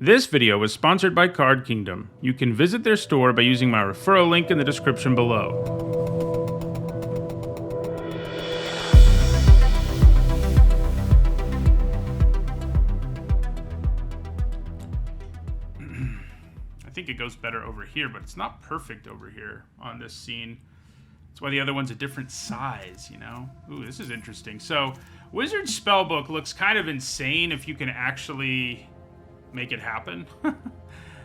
This video was sponsored by Card Kingdom. You can visit their store by using my referral link in the description below. I think it goes better over here, but it's not perfect over here on this scene. That's why the other one's a different size, you know? Ooh, this is interesting. So, Wizard Spellbook looks kind of insane if you can actually make it happen.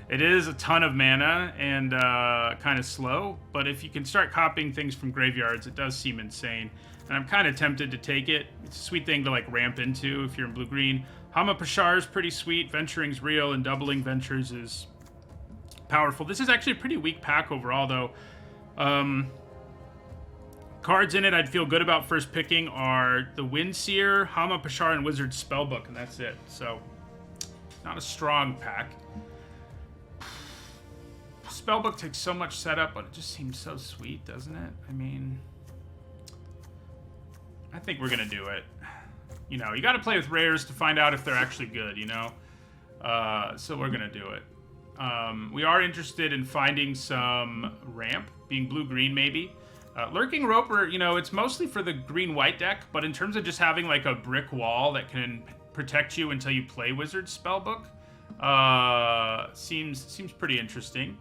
It is a ton of mana and kind of slow, but if you can start copying things from graveyards, it does seem insane. And I'm kind of tempted to take it. It's a sweet thing to like ramp into if you're in blue-green. Hama Pashar is pretty sweet. Venturing's real, and doubling Ventures is powerful. This is actually a pretty weak pack overall, though. Cards in it I'd feel good about first picking are the Windseer, Hama Pashar, and Wizard Spellbook, and that's it. So, not a strong pack. Spellbook takes so much setup, but it just seems so sweet, doesn't it? I mean, I think we're gonna do it. You know, you gotta play with rares to find out if they're actually good, you know? So we're gonna do it. We are interested in finding some ramp, being blue-green maybe. Lurking Roper, you know, it's mostly for the green-white deck, but in terms of just having like a brick wall that can protect you until you play Wizard Spellbook, seems pretty interesting.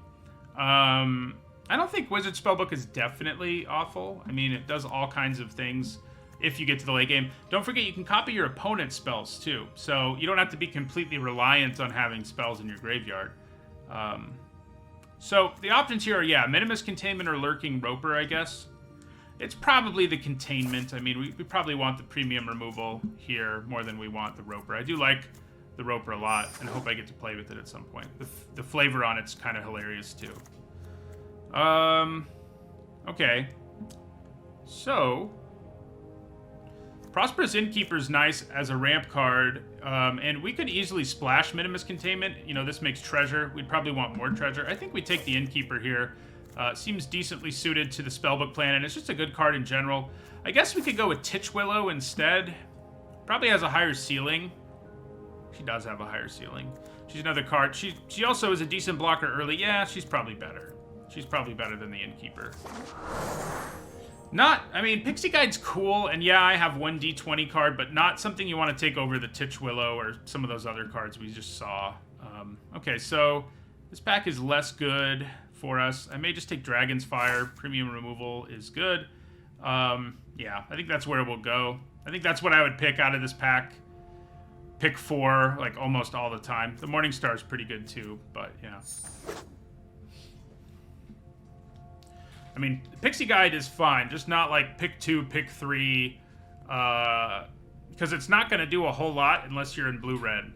I don't think Wizard Spellbook is definitely awful. I mean, it does all kinds of things if you get to the late game. Don't forget, you can copy your opponent's spells too, so you don't have to be completely reliant on having spells in your graveyard. So the options here are, yeah, Minimus Containment or Lurking Roper, I guess. It's probably the Containment. I mean, we probably want the premium removal here more than we want the Roper. I do like the Roper a lot, and I hope I get to play with it at some point. The flavor on it's kind of hilarious, too. Okay. So, Prosperous Innkeeper's nice as a ramp card, and we could easily splash Minimus Containment. You know, this makes treasure. We'd probably want more treasure. I think we take the Innkeeper here. Seems decently suited to the Spellbook plan, and it's just a good card in general. I guess we could go with Titchwillow instead. Probably has a higher ceiling. She does have a higher ceiling. She's another card. She also is a decent blocker early. Yeah, she's probably better. She's probably better than the Innkeeper. I mean, Pixie Guide's cool, and yeah, I have one D20 card, but not something you want to take over the Titchwillow or some of those other cards we just saw. Okay, so this pack is less good for us. I may just take Dragon's Fire. Premium removal is good. Yeah, I think that's where we'll go. I think that's what I would pick out of this pack. Pick 4, like, almost all the time. The Morningstar is pretty good, too, but, yeah. I mean, Pixie Guide is fine, just not, like, pick 2, pick 3, because it's not going to do a whole lot unless you're in blue-red.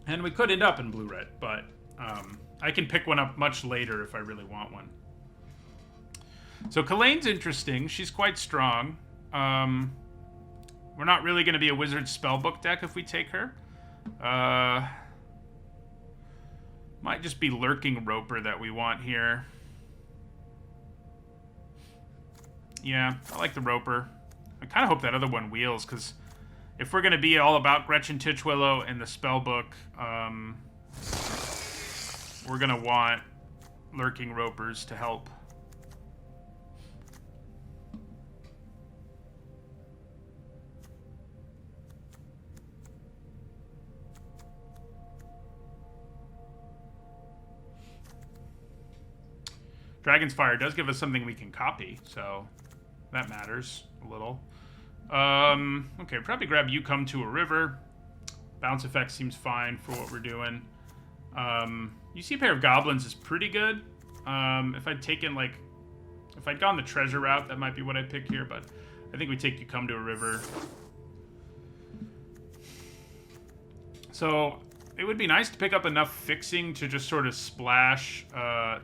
And we could end up in blue-red, but I can pick one up much later if I really want one. So Kalane's interesting. She's quite strong. We're not really going to be a Wizard Spellbook deck if we take her. Might just be Lurking Roper that we want here. Yeah, I like the Roper. I kind of hope that other one wheels, because if we're going to be all about Gretchen Titchwillow and the Spellbook, we're going to want Lurking Ropers to help. Dragon's Fire does give us something we can copy, so that matters a little. Okay, probably grab You Come to a River. Bounce effect seems fine for what we're doing. You See a Pair of Goblins is pretty good. If I'd taken, like, if I'd gone the treasure route, that might be what I'd pick here, but I think we take You Come to a River. So it would be nice to pick up enough fixing to just sort of splash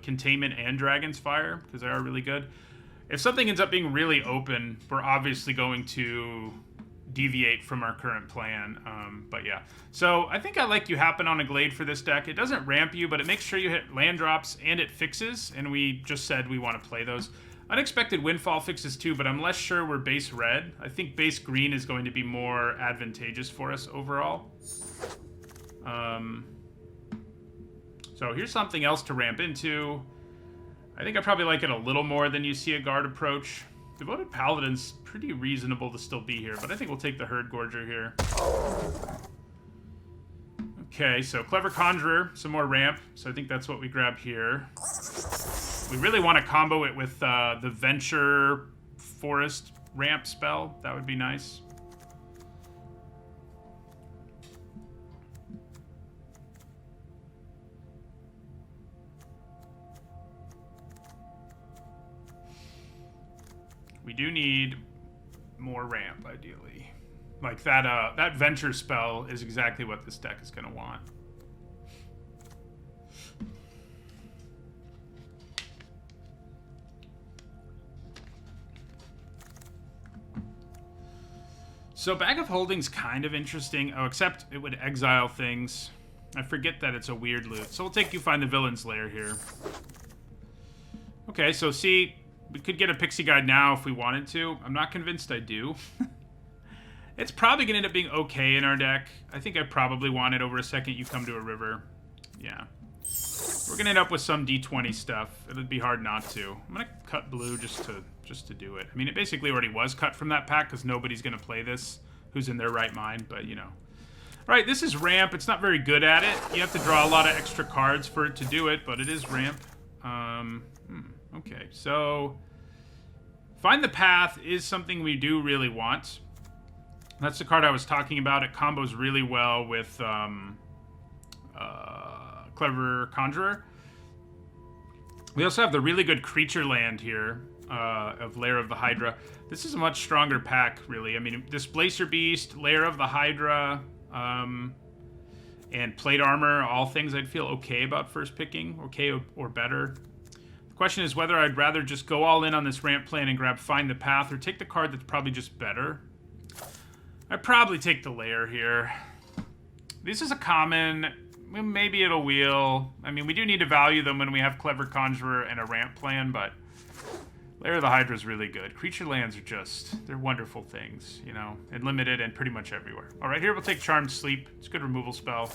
Containment and Dragon's Fire, because they are really good. If something ends up being really open, we're obviously going to deviate from our current plan. But yeah. So I think I like You Happen on a Glade for this deck. It doesn't ramp you, but it makes sure you hit land drops, and it fixes, and we just said we want to play those. Unexpected Windfall fixes too, but I'm less sure we're base red. I think base green is going to be more advantageous for us overall. So here's something else to ramp into. I think I probably like it a little more than you see a guard approach. Devoted Paladin's pretty reasonable to still be here, but I think we'll take the Herd Gorger here. Okay, so Clever Conjurer, some more ramp. So I think that's what we grab here. We really want to combo it with the Venture Forest ramp spell. That would be nice. We do need more ramp, ideally. Like that Venture spell is exactly what this deck is going to want. So Bag of Holding's kind of interesting. Oh, except it would exile things. I forget that it's a weird loot. So we'll take You Find the Villain's Lair here. Okay, so see, we could get a Pixie Guide now if we wanted to. I'm not convinced I do. It's probably going to end up being okay in our deck. I think I probably want it over a second You Come to a River. Yeah. We're going to end up with some D20 stuff. It'd be hard not to. I'm going to cut blue just to do it. I mean, it basically already was cut from that pack because nobody's going to play this who's in their right mind, but, you know. Right, this is ramp. It's not very good at it. You have to draw a lot of extra cards for it to do it, but it is ramp. Okay, so Find the Path is something we do really want. That's the card I was talking about. It combos really well with Clever Conjurer. We also have the really good creature land here of Lair of the Hydra. This is a much stronger pack, really. I mean, Displacer Beast, Lair of the Hydra, and Plate Armor, all things I'd feel okay about first picking, okay or better. The question is whether I'd rather just go all in on this ramp plan and grab Find the Path, or take the card that's probably just better. I'd probably take the Lair here. This is a common. Maybe it'll wheel. I mean, we do need to value them when we have Clever Conjurer and a ramp plan, but Lair of the Hydra is really good. Creature lands are just, they're wonderful things, you know, and limited and pretty much everywhere. All right, here we'll take Charmed Sleep. It's a good removal spell.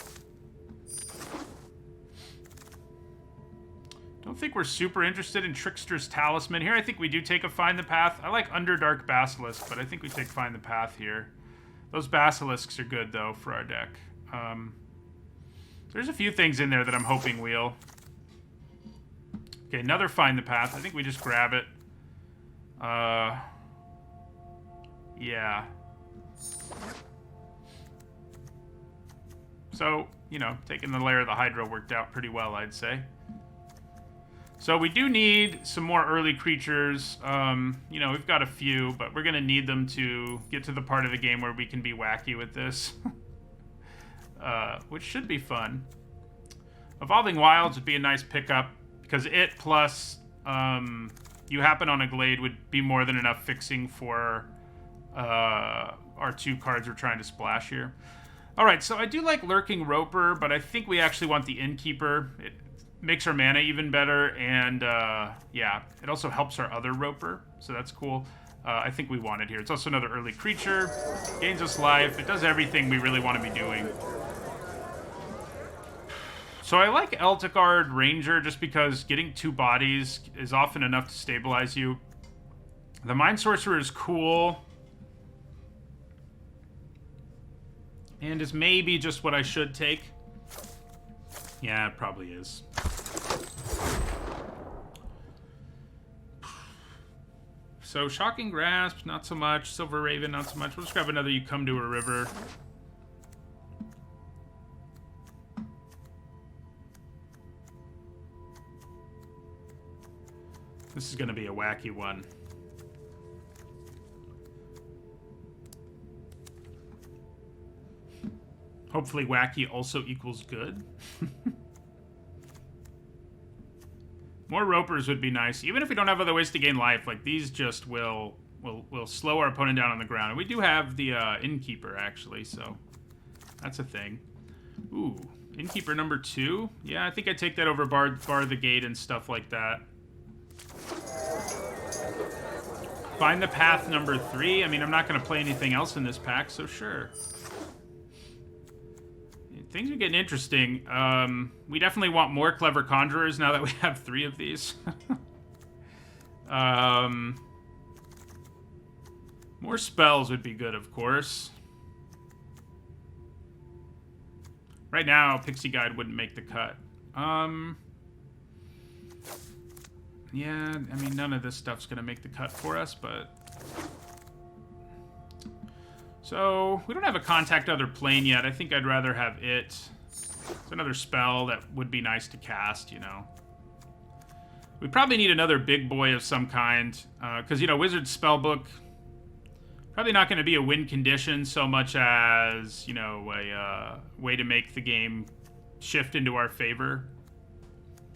Don't think we're super interested in Trickster's Talisman. Here I think we do take a Find the Path. I like Underdark Basilisk, but I think we take Find the Path here. Those Basilisks are good, though, for our deck. There's a few things in there that I'm hoping wheel. Okay, another Find the Path. I think we just grab it. Yeah. So, you know, taking the Lair of the Hydra worked out pretty well, I'd say. So we do need some more early creatures. You know, we've got a few, but we're going to need them to get to the part of the game where we can be wacky with this. Which should be fun. Evolving Wilds would be a nice pickup, because it plus You Happen on a Glade would be more than enough fixing for our two cards we're trying to splash here. All right, so I do like Lurking Roper, but I think we actually want the Innkeeper. It makes our mana even better, and yeah, it also helps our other Roper, so that's cool. I think we want it here. It's also another early creature, gains us life. It does everything we really want to be doing. So I like Elticard Ranger just because getting two bodies is often enough to stabilize you. The Mind Sorcerer is cool. And is maybe just what I should take. Yeah, it probably is. So Shocking Grasp, not so much. Silver Raven, not so much. We'll just grab another You Come to a River. This is going to be a wacky one. Hopefully wacky also equals good. More Ropers would be nice. Even if we don't have other ways to gain life, like these just will slow our opponent down on the ground. And we do have the Innkeeper, actually, so that's a thing. Ooh, Innkeeper number 2? Yeah, I think I'd take that over Bar the Gate and stuff like that. Find the Path number 3. I mean, I'm not going to play anything else in this pack, so sure. things are getting interesting. We definitely want more Clever Conjurers now that we have 3 of these. More spells would be good, of course. Right now, Pixie Guide wouldn't make the cut. Yeah, I mean, none of this stuff's going to make the cut for us, but... So, we don't have a Contact Other Plane yet. I think I'd rather have it. It's another spell that would be nice to cast, you know. We probably need another big boy of some kind, because, you know, Wizard's Spellbook... Probably not going to be a win condition so much as, you know, a way to make the game shift into our favor.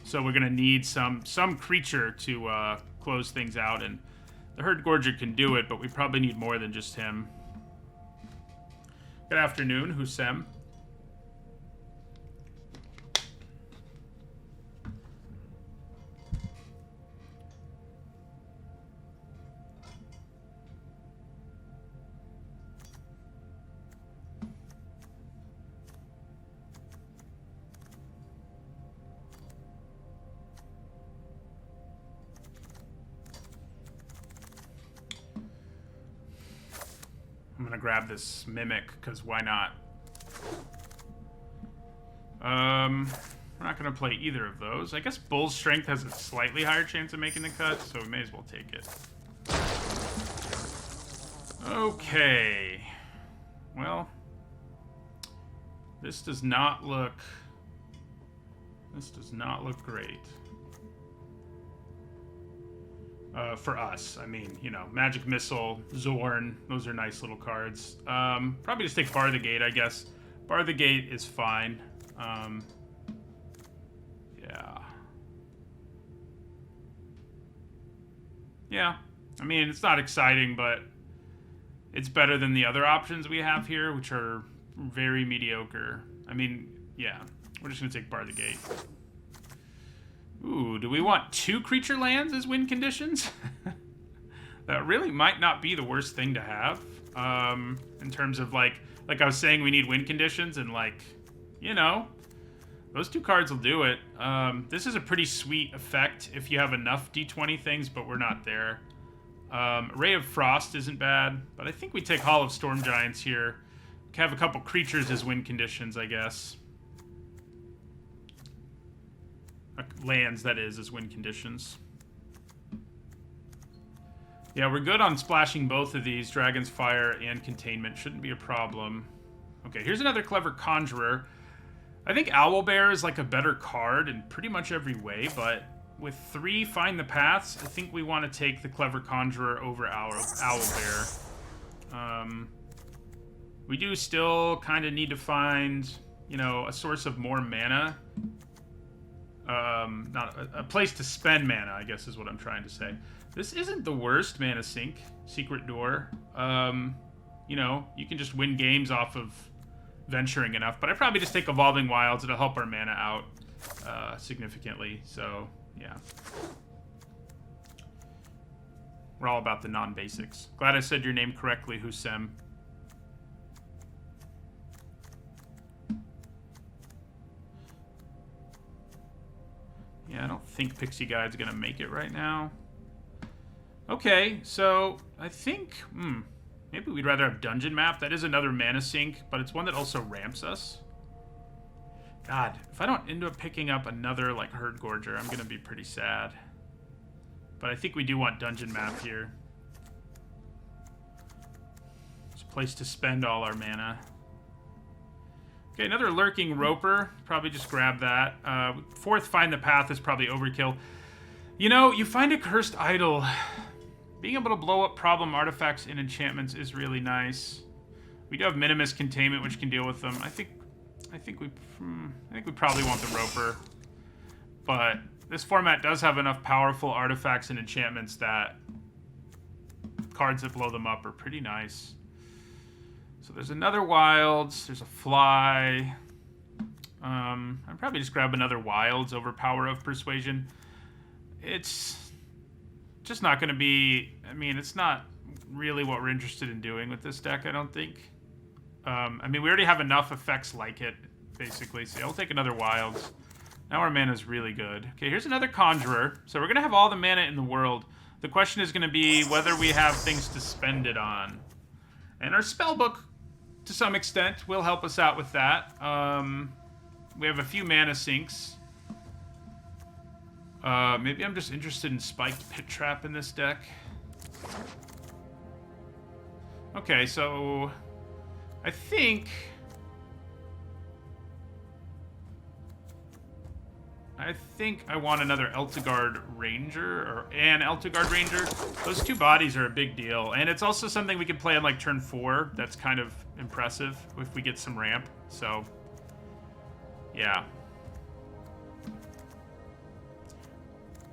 So we're going to need some creature to close things out, and the Herd Gorger can do it, but we probably need more than just him. Good afternoon, Husem. I'm gonna grab this Mimic, because why not? We're not gonna play either of those. I guess Bull's Strength has a slightly higher chance of making the cut, so we may as well take it. Okay. Well, this does not look great. For us, I mean, you know, Magic Missile, Zorn, those are nice little cards. Probably just take Bar the Gate, I guess. Bar the Gate is fine. Yeah. Yeah. I mean, it's not exciting, but it's better than the other options we have here, which are very mediocre. I mean, yeah. We're just going to take Bar the Gate. Ooh, do we want 2 creature lands as win conditions? That really might not be the worst thing to have. In terms of, like I was saying, we need win conditions, and, like, you know, those 2 cards will do it. This is a pretty sweet effect if you have enough D20 things, but we're not there. Ray of Frost isn't bad, but I think we take Hall of Storm Giants here. We can have a couple creatures as win conditions, I guess. Lands, that is, as win conditions. Yeah, we're good on splashing both of these. Dragon's Fire and Containment shouldn't be a problem. Okay, here's another Clever Conjurer. I think Owlbear is like a better card in pretty much every way, but with 3 Find the Paths, I think we want to take the Clever Conjurer over Owlbear. We do still kind of need to find, you know, a source of more mana. Not a place to spend mana, I guess is what I'm trying to say. This isn't the worst mana sink, Secret Door. You know, you can just win games off of venturing enough, but I probably just take Evolving Wilds. It'll help our mana out significantly, so yeah. We're all about the non-basics. Glad I said your name correctly, Husem. Yeah, I don't think Pixie Guide's gonna make it right now. Okay, so I think, maybe we'd rather have Dungeon Map. That is another mana sink, but it's one that also ramps us. God, if I don't end up picking up another, like, Herd Gorger, I'm gonna be pretty sad. But I think we do want Dungeon Map here. It's a place to spend all our mana. Okay, another Lurking Roper. Probably just grab that. 4th Find the Path is probably overkill. You know, you find a Cursed Idol. Being able to blow up problem artifacts and enchantments is really nice. We do have Minimus Containment, which can deal with them. I think we probably want the Roper. But this format does have enough powerful artifacts and enchantments that cards that blow them up are pretty nice. So there's another Wilds, there's a Fly. I'd probably just grab another Wilds over Power of Persuasion. It's just not going to be, I mean, it's not really what we're interested in doing with this deck, I don't think. I mean, we already have enough effects like it. basically. So yeah, we'll take another Wilds. Now our mana's really good. Okay, here's another Conjurer. So we're going to have all the mana in the world. The question is going to be whether we have things to spend it on. And our Spellbook, to some extent, will help us out with that. We have a few mana sinks. Maybe I'm just interested in Spiked Pit Trap in this deck. Okay, so I think I want another Eltigard Ranger, or an Eltigard Ranger. Those two bodies are a big deal, and it's also something we can play on like turn 4. That's kind of impressive if we get some ramp. So, yeah.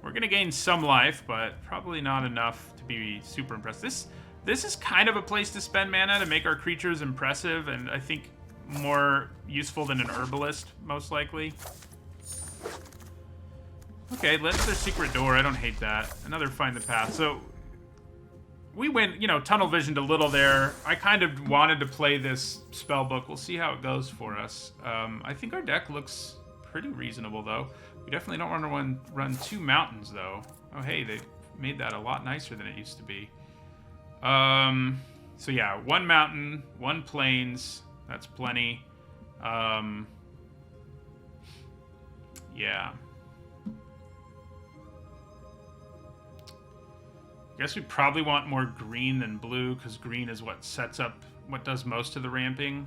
We're gonna gain some life, but probably not enough to be super impressed. This is kind of a place to spend mana to make our creatures impressive, and I think more useful than an Herbalist, most likely. Okay, let's their Secret Door. I don't hate that. Another Find the Path. So we went, you know, tunnel visioned a little there. I kind of wanted to play this Spellbook. We'll see how it goes for us. I think our deck looks pretty reasonable, though. We definitely don't want to run 2 mountains, though. Oh, hey, they made that a lot nicer than it used to be. So yeah, 1 mountain, 1 plains. That's plenty. Yeah. I guess we probably want more green than blue, because green is what sets up, what does most of the ramping.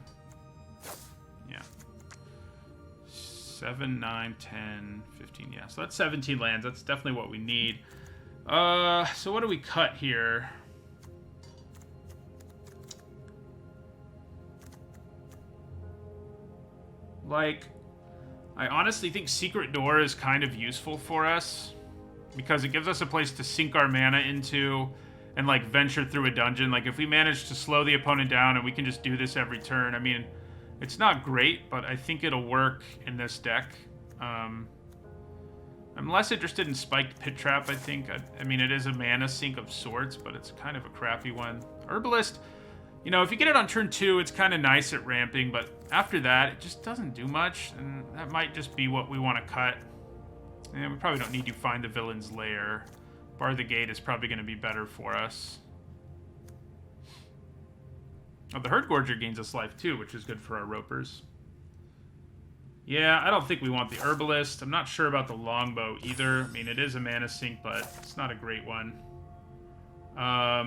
Yeah. 7, 9, 10, 15, yeah. So that's 17 lands. That's definitely what we need. So what do we cut here? Like, I honestly think Secret Door is kind of useful for us, because it gives us a place to sink our mana into and, like, venture through a dungeon. Like, if we manage to slow the opponent down and we can just do this every turn, I mean, it's not great, but I think it'll work in this deck. I'm less interested in Spiked Pit Trap, I think. I mean, it is a mana sink of sorts, but it's kind of a crappy one. Herbalist, you know, if you get it on turn 2, it's kind of nice at ramping, but after that, it just doesn't do much, and that might just be what we want to cut. And we probably don't need to find the villain's lair. Bar the Gate is probably going to be better for us. Oh, the Herd Gorger gains us life too, which is good for our ropers. Yeah, I don't think we want the Herbalist. I'm not sure about the Longbow either. I mean, it is a mana sink, but it's not a great one. I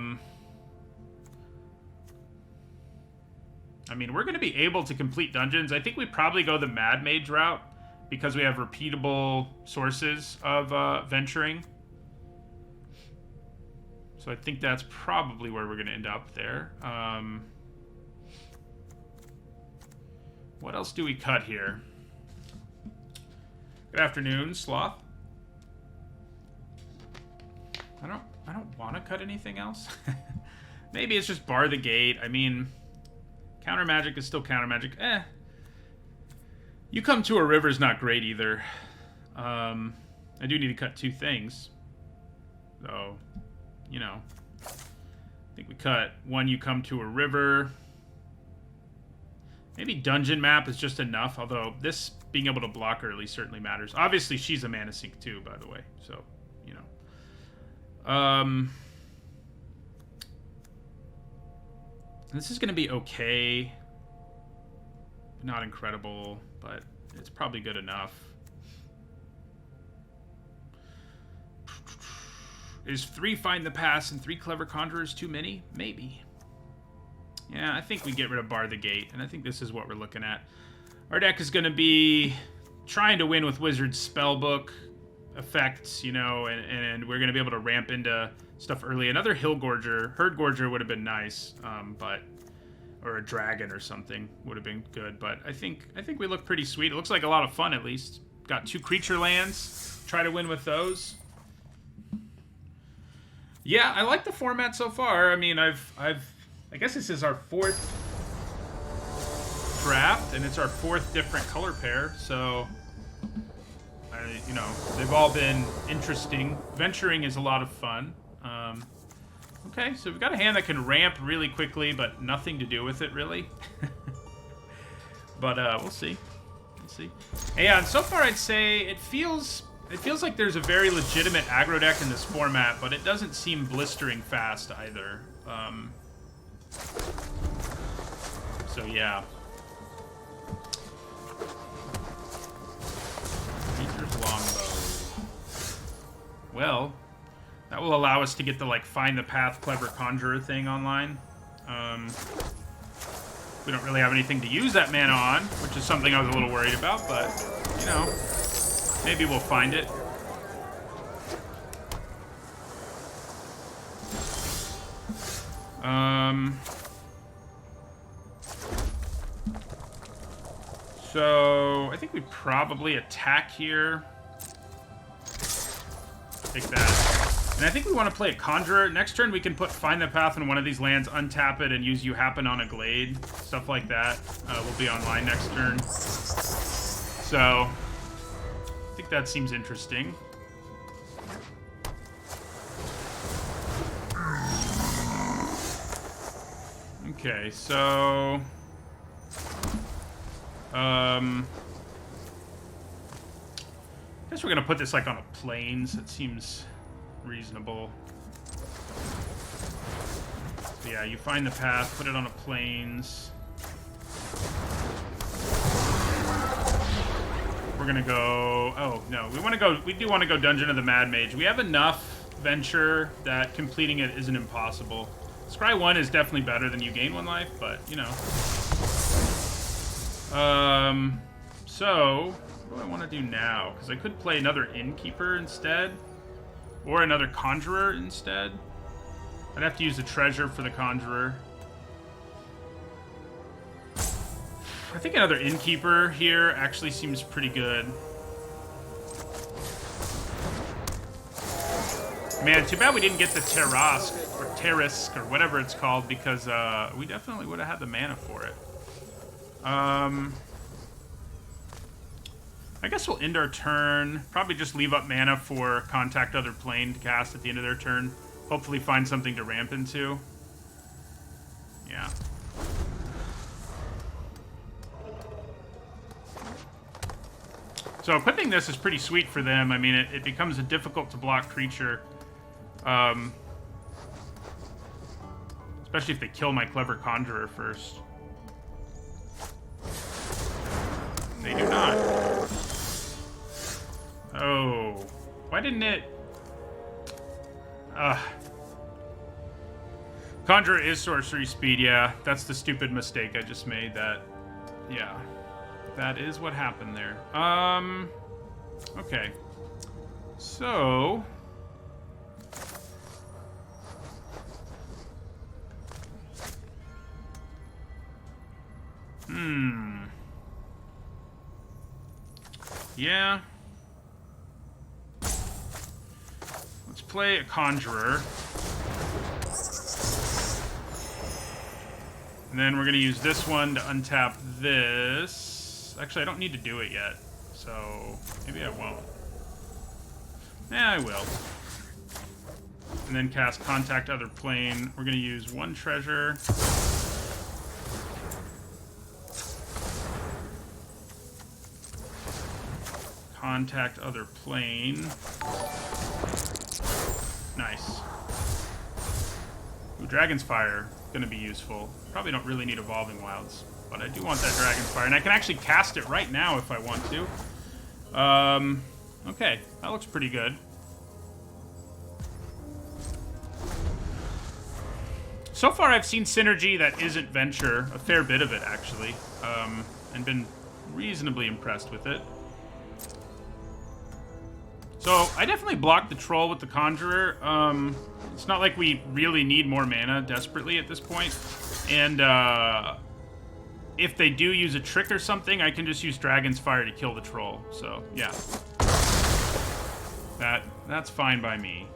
mean, we're going to be able to complete dungeons. I think we probably go the Mad Mage route, because we have repeatable sources of venturing. So I think that's probably where we're going to end up there. What else do we cut here? Good afternoon, Sloth. I don't want to cut anything else. Maybe it's just Bar the Gate. I mean, counter magic is still counter magic. You Come to a River's not great either. I do need to cut 2 things. So, you know. I think we cut 1 You Come to a River. Maybe Dungeon Map is just enough, although this being able to block early certainly matters. Obviously, she's a mana sink too, by the way. So, you know. This is going to be okay. Not incredible, but it's probably good enough. Is 3 Find the Pass and 3 Clever Conjurers too many? Maybe. Yeah, I think we get rid of Bar the Gate, and I think this is what we're looking at. Our deck is going to be trying to win with Wizard's Spellbook effects, you know, and we're going to be able to ramp into stuff early. Another Herd Gorger would have been nice, but... or a dragon or something would have been good, but I think we look pretty sweet. It looks like a lot of fun, at least. Got 2 creature lands. Try to win with those. Yeah, I like the format so far. I mean, I guess this is our 4th draft, and it's our 4th different color pair. So, you know, they've all been interesting. Venturing is a lot of fun. Okay, so we've got a hand that can ramp really quickly, but nothing to do with it, really. But we'll see. Let's see. Yeah, and so far I'd say it feels like there's a very legitimate aggro deck in this format, but it doesn't seem blistering fast either. So yeah. Nature's Longbow. Well, that will allow us to get the, like, Find the Path Clever Conjurer thing online. We don't really have anything to use that mana on, which is something I was a little worried about, but, you know, maybe we'll find it. So I think we probably attack here. Take that. And I think we want to play a Conjurer. Next turn we can put Find the Path in one of these lands, untap it, and use You Happen on a Glade. Stuff like that will be online next turn. So I think that seems interesting. Okay, so I guess we're gonna put this like on a plains. It seems reasonable. So yeah, You Find the Path, put it on a plains. We're gonna go. Oh no, we want to go. We do want to go Dungeon of the Mad Mage. We have enough venture that completing it isn't impossible. Scry 1 is definitely better than you gain 1 life, but, you know. So, what do I want to do now? Because I could play another Innkeeper instead. Or another Conjurer instead. I'd have to use the Treasure for the Conjurer. I think another Innkeeper here actually seems pretty good. Man, too bad we didn't get the Terrask, or Terrask, or whatever it's called, because we definitely would have had the mana for it. I guess we'll end our turn. Probably just leave up mana for Contact Other Plane to cast at the end of their turn. Hopefully find something to ramp into. Yeah. So equipping this is pretty sweet for them. I mean, it becomes a difficult to block creature. Especially if they kill my Clever Conjurer first. They do not. Oh. Why didn't it... Conjurer is sorcery speed, yeah. That's the stupid mistake I just made. Yeah. That is what happened there. Okay. So... Yeah. Let's play a Conjurer. And then we're going to use this one to untap this. Actually, I don't need to do it yet. So, maybe I won't. Yeah, I will. And then cast Contact Other Plane. We're going to use 1 treasure. Contact Other Plane. Nice. Ooh, Dragon's Fire. Gonna be useful. Probably don't really need Evolving Wilds, but I do want that Dragon's Fire, and I can actually cast it right now if I want to. Okay, that looks pretty good. So far, I've seen synergy that isn't Venture, a fair bit of it, actually, and been reasonably impressed with it. So, I definitely blocked the Troll with the Conjurer. It's not like we really need more mana desperately at this point. And, if they do use a trick or something, I can just use Dragon's Fire to kill the Troll. So, yeah. That's fine by me.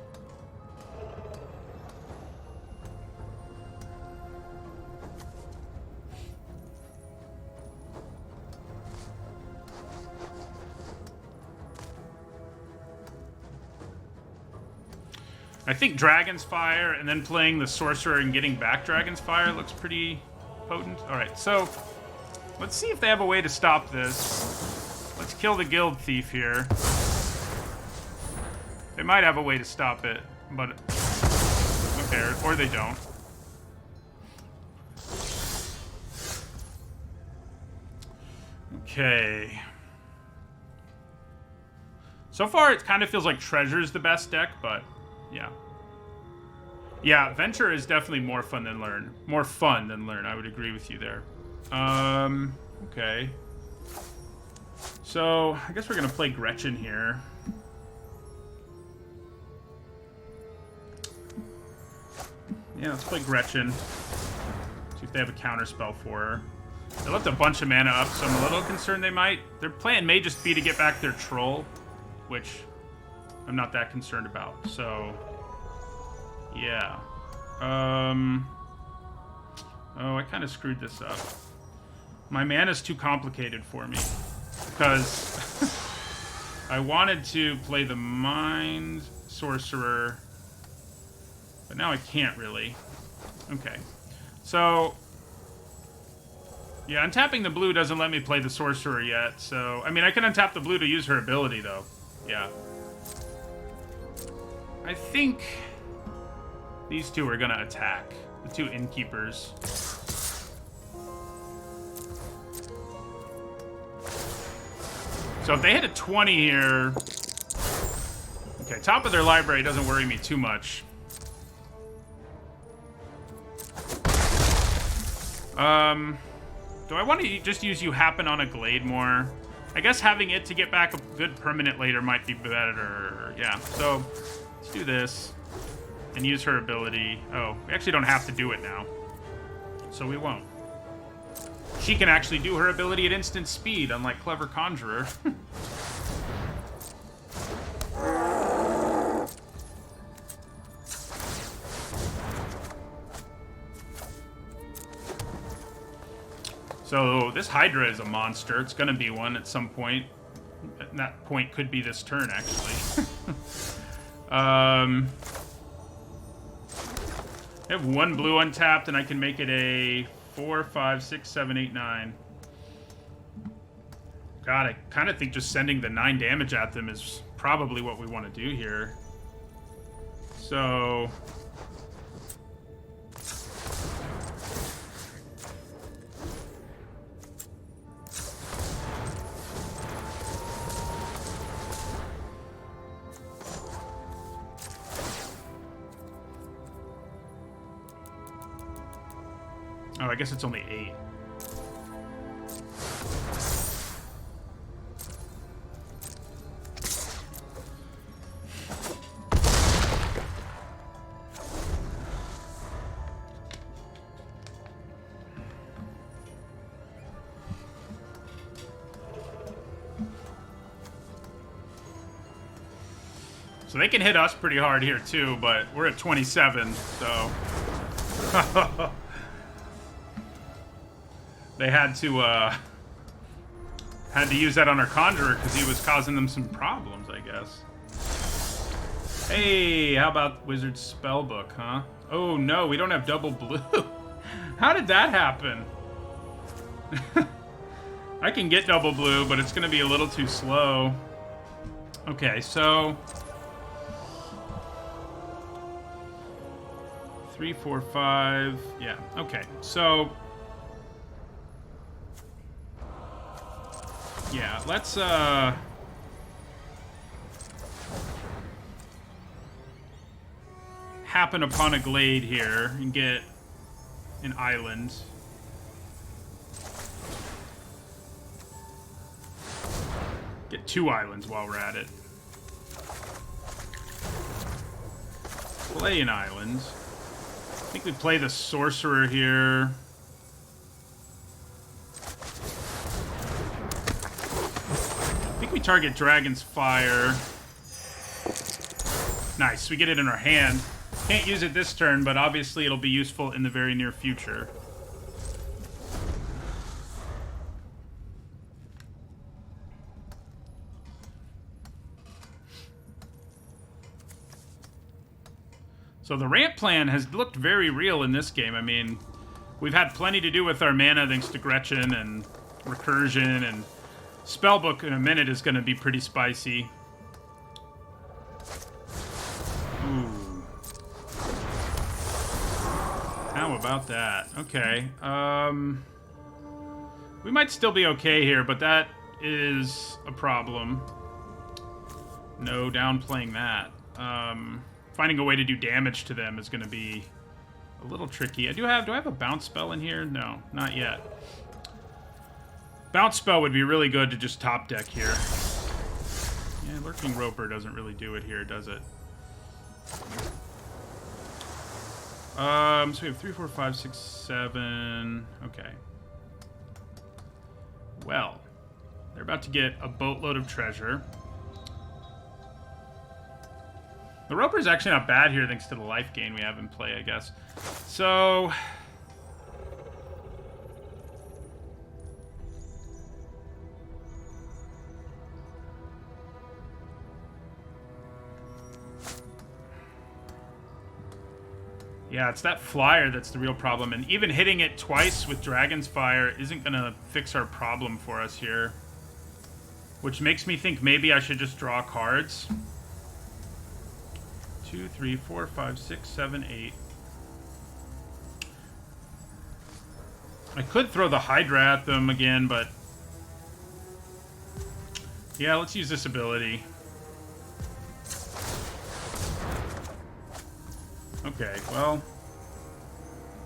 I think Dragon's Fire and then playing the Sorcerer and getting back Dragon's Fire looks pretty potent. Alright, so let's see if they have a way to stop this. Let's kill the guild thief here. They might have a way to stop it, but okay, or they don't. Okay. So far, it kind of feels like Treasure's the best deck, but yeah. Yeah, Venture is definitely more fun than Learn. More fun than Learn, I would agree with you there. Okay. So, I guess we're going to play Gretchen here. Yeah, let's play Gretchen. See if they have a counterspell for her. They left a bunch of mana up, so I'm a little concerned they might. Their plan may just be to get back their Troll, which I'm not that concerned about. So, yeah. Oh, I kind of screwed this up. My mana's too complicated for me. Because I wanted to play the Mind Sorcerer, but now I can't really. Okay. So, yeah, untapping the blue doesn't let me play the Sorcerer yet, so... I mean, I can untap the blue to use her ability, though. Yeah. I think these two are gonna attack. The two Innkeepers. So if they hit a 20 here... Okay, top of their library doesn't worry me too much. Do I want to just use You Happen on a Glade more? I guess having it to get back a good permanent later might be better. Yeah, so let's do this. And use her ability. Oh, we actually don't have to do it now. So we won't. She can actually do her ability at instant speed, unlike Clever Conjurer. So this Hydra is a monster. It's going to be one at some point. And that point could be this turn, actually. I have one blue untapped, and I can make it a 4, 5, 6, 7, 8, 9. God, I kind of think just sending the 9 damage at them is probably what we want to do here. So... Oh, I guess it's only 8. So they can hit us pretty hard here too, but we're at 27, so... They had to use that on our Conjurer because he was causing them some problems, I guess. Hey, how about Wizard Spellbook, huh? Oh no, we don't have double blue. How did that happen? I can get double blue, but it's going to be a little too slow. Okay, so... 3, 4, 5... Yeah, okay, so... Yeah, let's, happen upon a glade here and get an island. Get 2 islands while we're at it. Play an island. I think we play the Sorcerer here. I think we target Dragon's Fire. Nice, we get it in our hand. Can't use it this turn, but obviously it'll be useful in the very near future. So the ramp plan has looked very real in this game. I mean, we've had plenty to do with our mana thanks to Gretchen and Recursion and Spellbook in a minute is going to be pretty spicy. Ooh. How about that? Okay. We might still be okay here, but that is a problem. No downplaying that. Finding a way to do damage to them is going to be a little tricky. Do I have a bounce spell in here? No, not yet. Bounce spell would be really good to just top deck here. Yeah, Lurking Roper doesn't really do it here, does it? So we have 3, 4, 5, 6, 7. Okay. Well, they're about to get a boatload of treasure. The Roper's actually not bad here thanks to the life gain we have in play, I guess. So... yeah, it's that flyer that's the real problem. And even hitting it twice with Dragon's Fire isn't going to fix our problem for us here. Which makes me think maybe I should just draw cards. 2, 3, 4, 5, 6, 7, 8. I could throw the Hydra at them again, but... yeah, let's use this ability. Okay, well...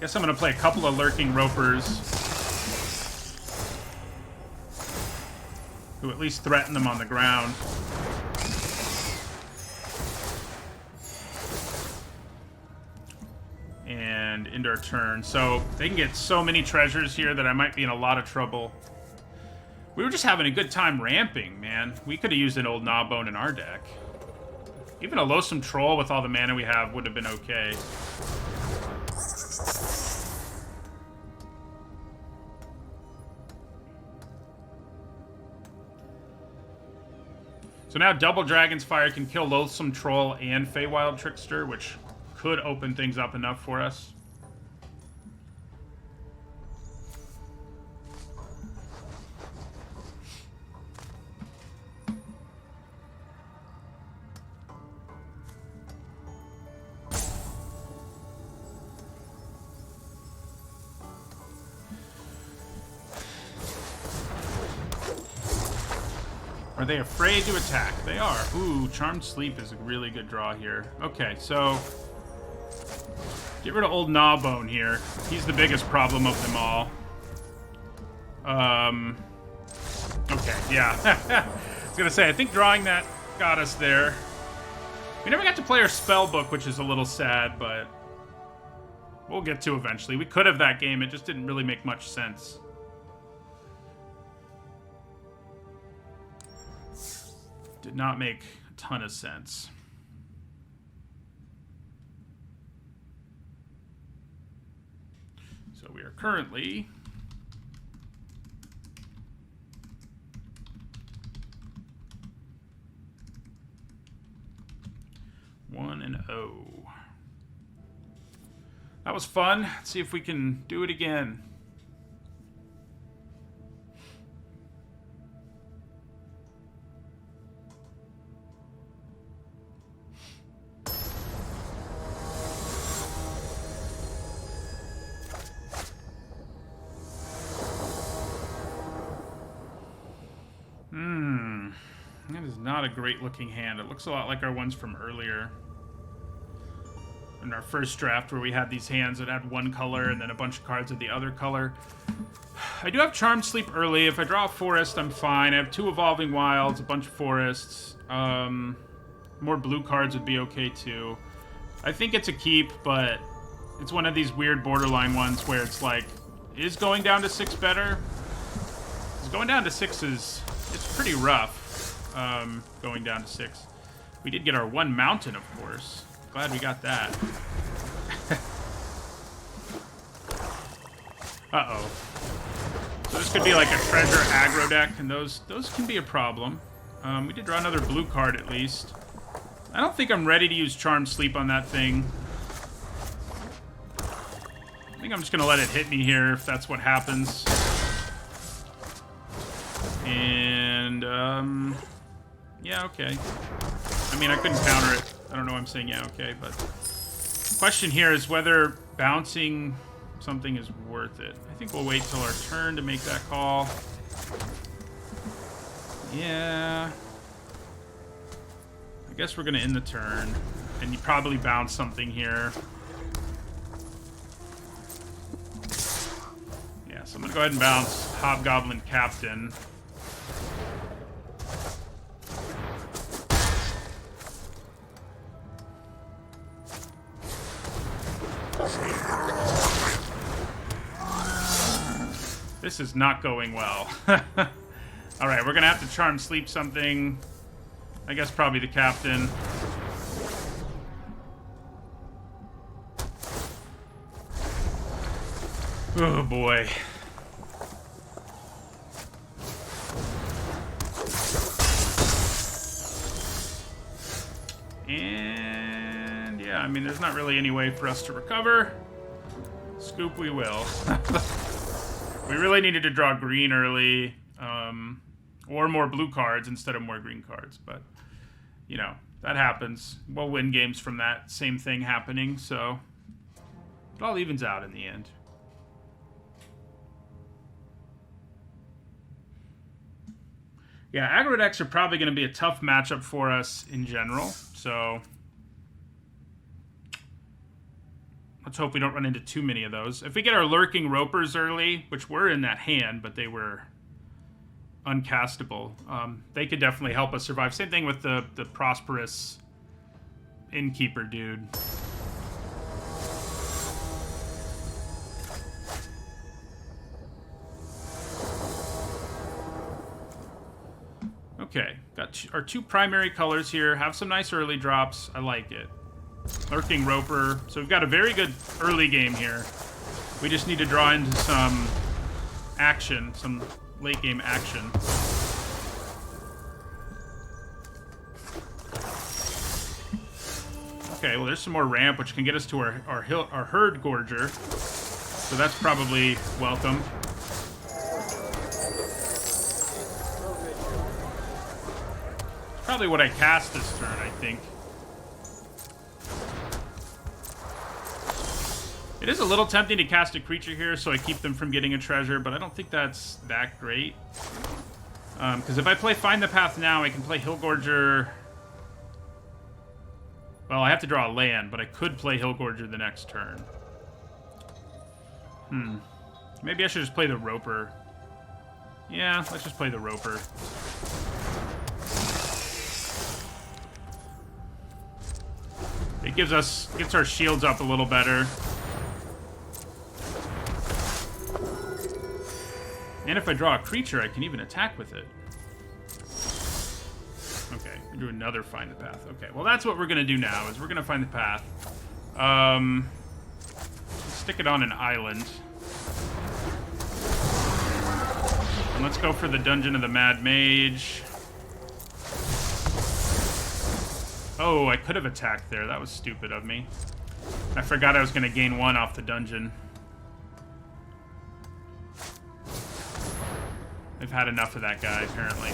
guess I'm going to play a couple of Lurking Ropers. Who at least threaten them on the ground. And end our turn. So they can get so many treasures here that I might be in a lot of trouble. We were just having a good time ramping, man. We could have used an old Gnawbone in our deck. Even a Loathsome Troll with all the mana we have would have been okay. So now double Dragon's Fire can kill Loathsome Troll and Feywild Trickster, which could open things up enough for us. Are they afraid to attack? They are. Ooh, Charmed Sleep is a really good draw here. Okay, so... get rid of old Gnawbone here. He's the biggest problem of them all. Okay, yeah. I was gonna say, I think drawing that got us there. We never got to play our Spellbook, which is a little sad, but... we'll get to eventually. We could have that game, it just didn't really make much sense. Did not make a ton of sense. So we are currently one and 0. That was fun. Let's see if we can do it again. That is not a great looking hand. It looks a lot like our ones from earlier. In our first draft where we had these hands that had one color and then a bunch of cards of the other color. I do have Charmed Sleep early. If I draw a forest, I'm fine. I have 2 Evolving Wilds, a bunch of forests. More blue cards would be okay too. I think it's a keep, but it's one of these weird borderline ones where it's like, is going down to 6 better? Because going down to 6 is... it's pretty rough, going down to 6. We did get our 1 mountain, of course. Glad we got that. Uh-oh. So this could be like a treasure aggro deck, and those can be a problem. We did draw another blue card, at least. I don't think I'm ready to use Charmed Sleep on that thing. I think I'm just going to let it hit me here, if that's what happens. And... and, yeah, okay. I mean, I couldn't counter it. I don't know why I'm saying yeah, okay, but... Question here is whether bouncing something is worth it. I think we'll wait till our turn to make that call. Yeah. I guess we're going to end the turn. And you probably bounce something here. Yeah, so I'm going to go ahead and bounce Hobgoblin Captain. This is not going well. Alright, we're going to have to Charm Sleep something. I guess probably the Captain. Oh boy. And yeah, I mean, there's not really any way for us to recover. Scoop we will. We really needed to draw green early, or more blue cards instead of more green cards. But, you know, that happens. We'll win games from that same thing happening, so it all evens out in the end. Yeah, aggro decks are probably going to be a tough matchup for us in general, so let's hope we don't run into too many of those. If we get our Lurking Ropers early, which were in that hand, but they were uncastable, they could definitely help us survive. Same thing with the Prosperous Innkeeper dude. Okay, got our two primary colors here. Have some nice early drops. I like it. Lurking Roper. So we've got a very good early game here. We just need to draw into some action, some late game action. Okay, well there's some more ramp, which can get us to our Herd Gorger. So that's probably welcome. Probably what I cast this turn, I think. It is a little tempting to cast a creature here, so I keep them from getting a treasure, but I don't think that's that great. Because if I play Find the Path now, I can play Hillgorger. Well, I have to draw a land, but I could play Hillgorger the next turn. Maybe I should just play the Roper. Yeah, let's just play the Roper. It gets our shields up a little better. And if I draw a creature, I can even attack with it. Okay, we do another Find the Path. Okay, well that's what we're gonna do now, is we're gonna find the path. Let's stick it on an island. And let's go for the Dungeon of the Mad Mage. Oh, I could have attacked there. That was stupid of me. I forgot I was going to gain 1 off the dungeon. I've had enough of that guy, apparently.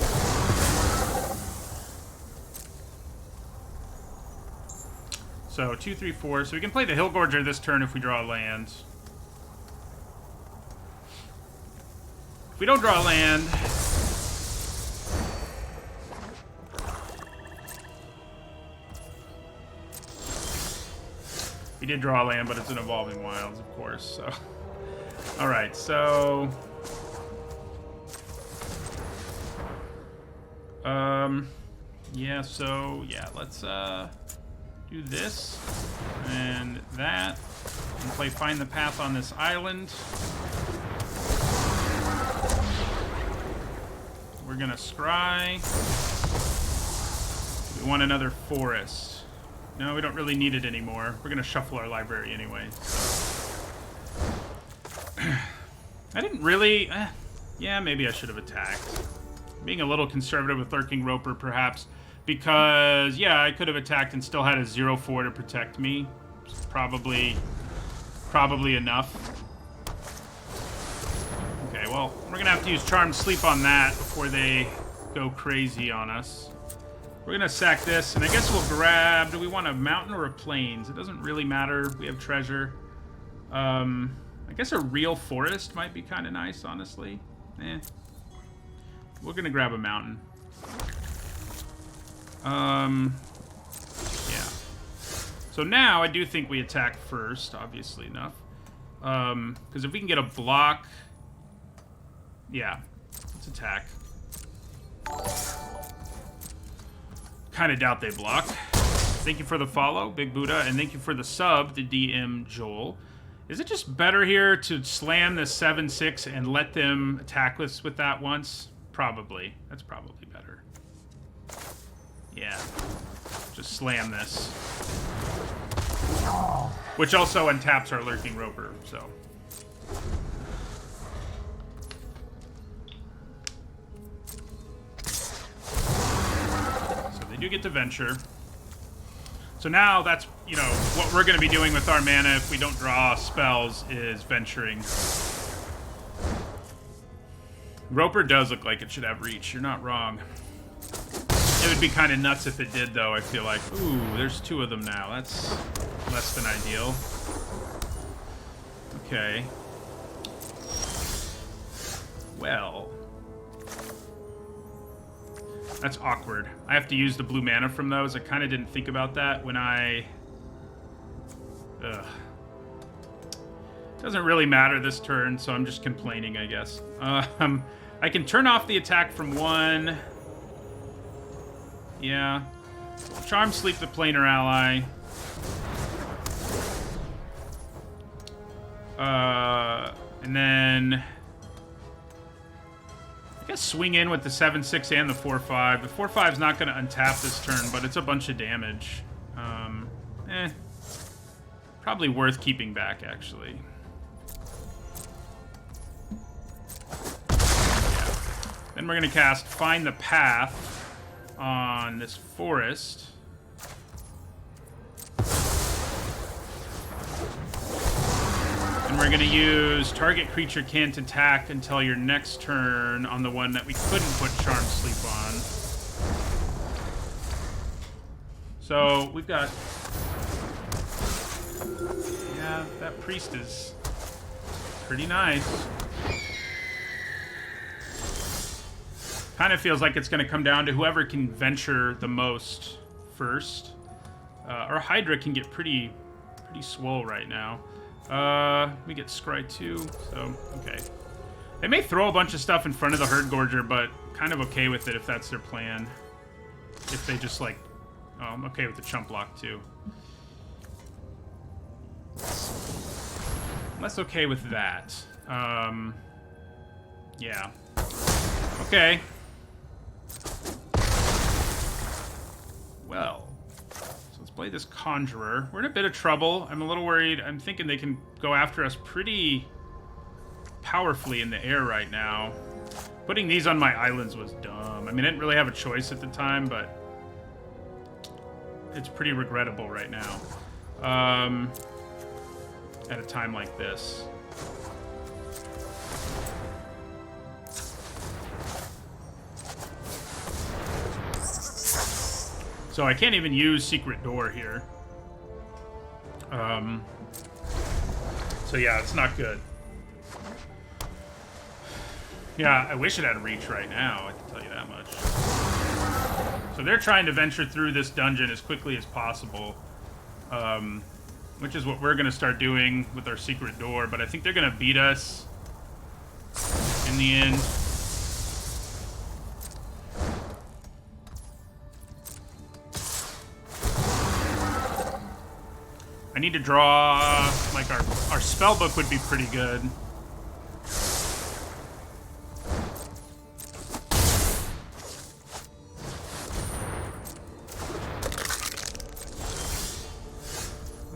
So, 2, 3, 4. So we can play the Hillgorger this turn if we draw a land. If we don't draw a land... We did draw a land, but it's an Evolving Wilds, of course, so... Alright, so... Yeah, so, yeah, let's, do this, and that, and play Find the Path on this island. We're gonna scry. We want another forest. No, we don't really need it anymore. We're gonna shuffle our library anyway. I didn't really... yeah, maybe I should have attacked. Being a little conservative with Lurking Roper, perhaps. Because, yeah, I could have attacked and still had a 0/4 to protect me. It's probably enough. Okay, well, we're gonna have to use Charmed Sleep on that before they go crazy on us. We're going to sack this, and I guess we'll grab... Do we want a mountain or a plains? It doesn't really matter. We have treasure. I guess a real forest might be kind of nice, honestly. Eh. We're going to grab a mountain. Yeah. So now I do think we attack first, obviously enough. Because if we can get a block... Yeah. Let's attack. Kind of doubt they block. Thank you for the follow, Big Buddha, and thank you for the sub, the DM Joel. Is it just better here to slam this 7-6 and let them attack us with that once? Probably. That's probably better. Yeah. Just slam this. Which also untaps our Lurking Roper, so... They do get to venture. So now that's, you know, what we're going to be doing with our mana if we don't draw spells is venturing. Roper does look like it should have reach. You're not wrong. It would be kind of nuts if it did, though, I feel like. Ooh, there's 2 of them now. That's less than ideal. Okay. Well... That's awkward. I have to use the blue mana from those. I kind of didn't think about that when I... Ugh. Doesn't really matter this turn, so I'm just complaining, I guess. I can turn off the attack from 1. Yeah. Charm Sleep the Planar Ally. And then... I guess swing in with the 7-6 and the 4-5. The 4-5 is not going to untap this turn, but it's a bunch of damage. Probably worth keeping back, actually. Yeah. Then we're going to cast Find the Path on this forest. And we're going to use target creature can't attack until your next turn on the one that we couldn't put Charm Sleep on. So we've got... Yeah, that priest is pretty nice. Kind of feels like it's going to come down to whoever can venture the most first. Our Hydra can get pretty swole right now. We get Scry 2, so, okay. They may throw a bunch of stuff in front of the Herd Gorger, but kind of okay with it if that's their plan. If they just, like... Oh, I'm okay with the chump block, too. Less okay with that. Yeah. Okay. Well... Play this Conjurer. We're in a bit of trouble. I'm a little worried. I'm thinking they can go after us pretty powerfully in the air right now. Putting these on my islands was dumb. I mean, I didn't really have a choice at the time, but it's pretty regrettable right now. At a time like this. So I can't even use Secret Door here. So yeah, it's not good. Yeah, I wish it had reach right now, I can tell you that much. So they're trying to venture through this dungeon as quickly as possible. Which is what we're going to start doing with our Secret Door, but I think they're going to beat us in the end. I need to draw, like, our spellbook would be pretty good.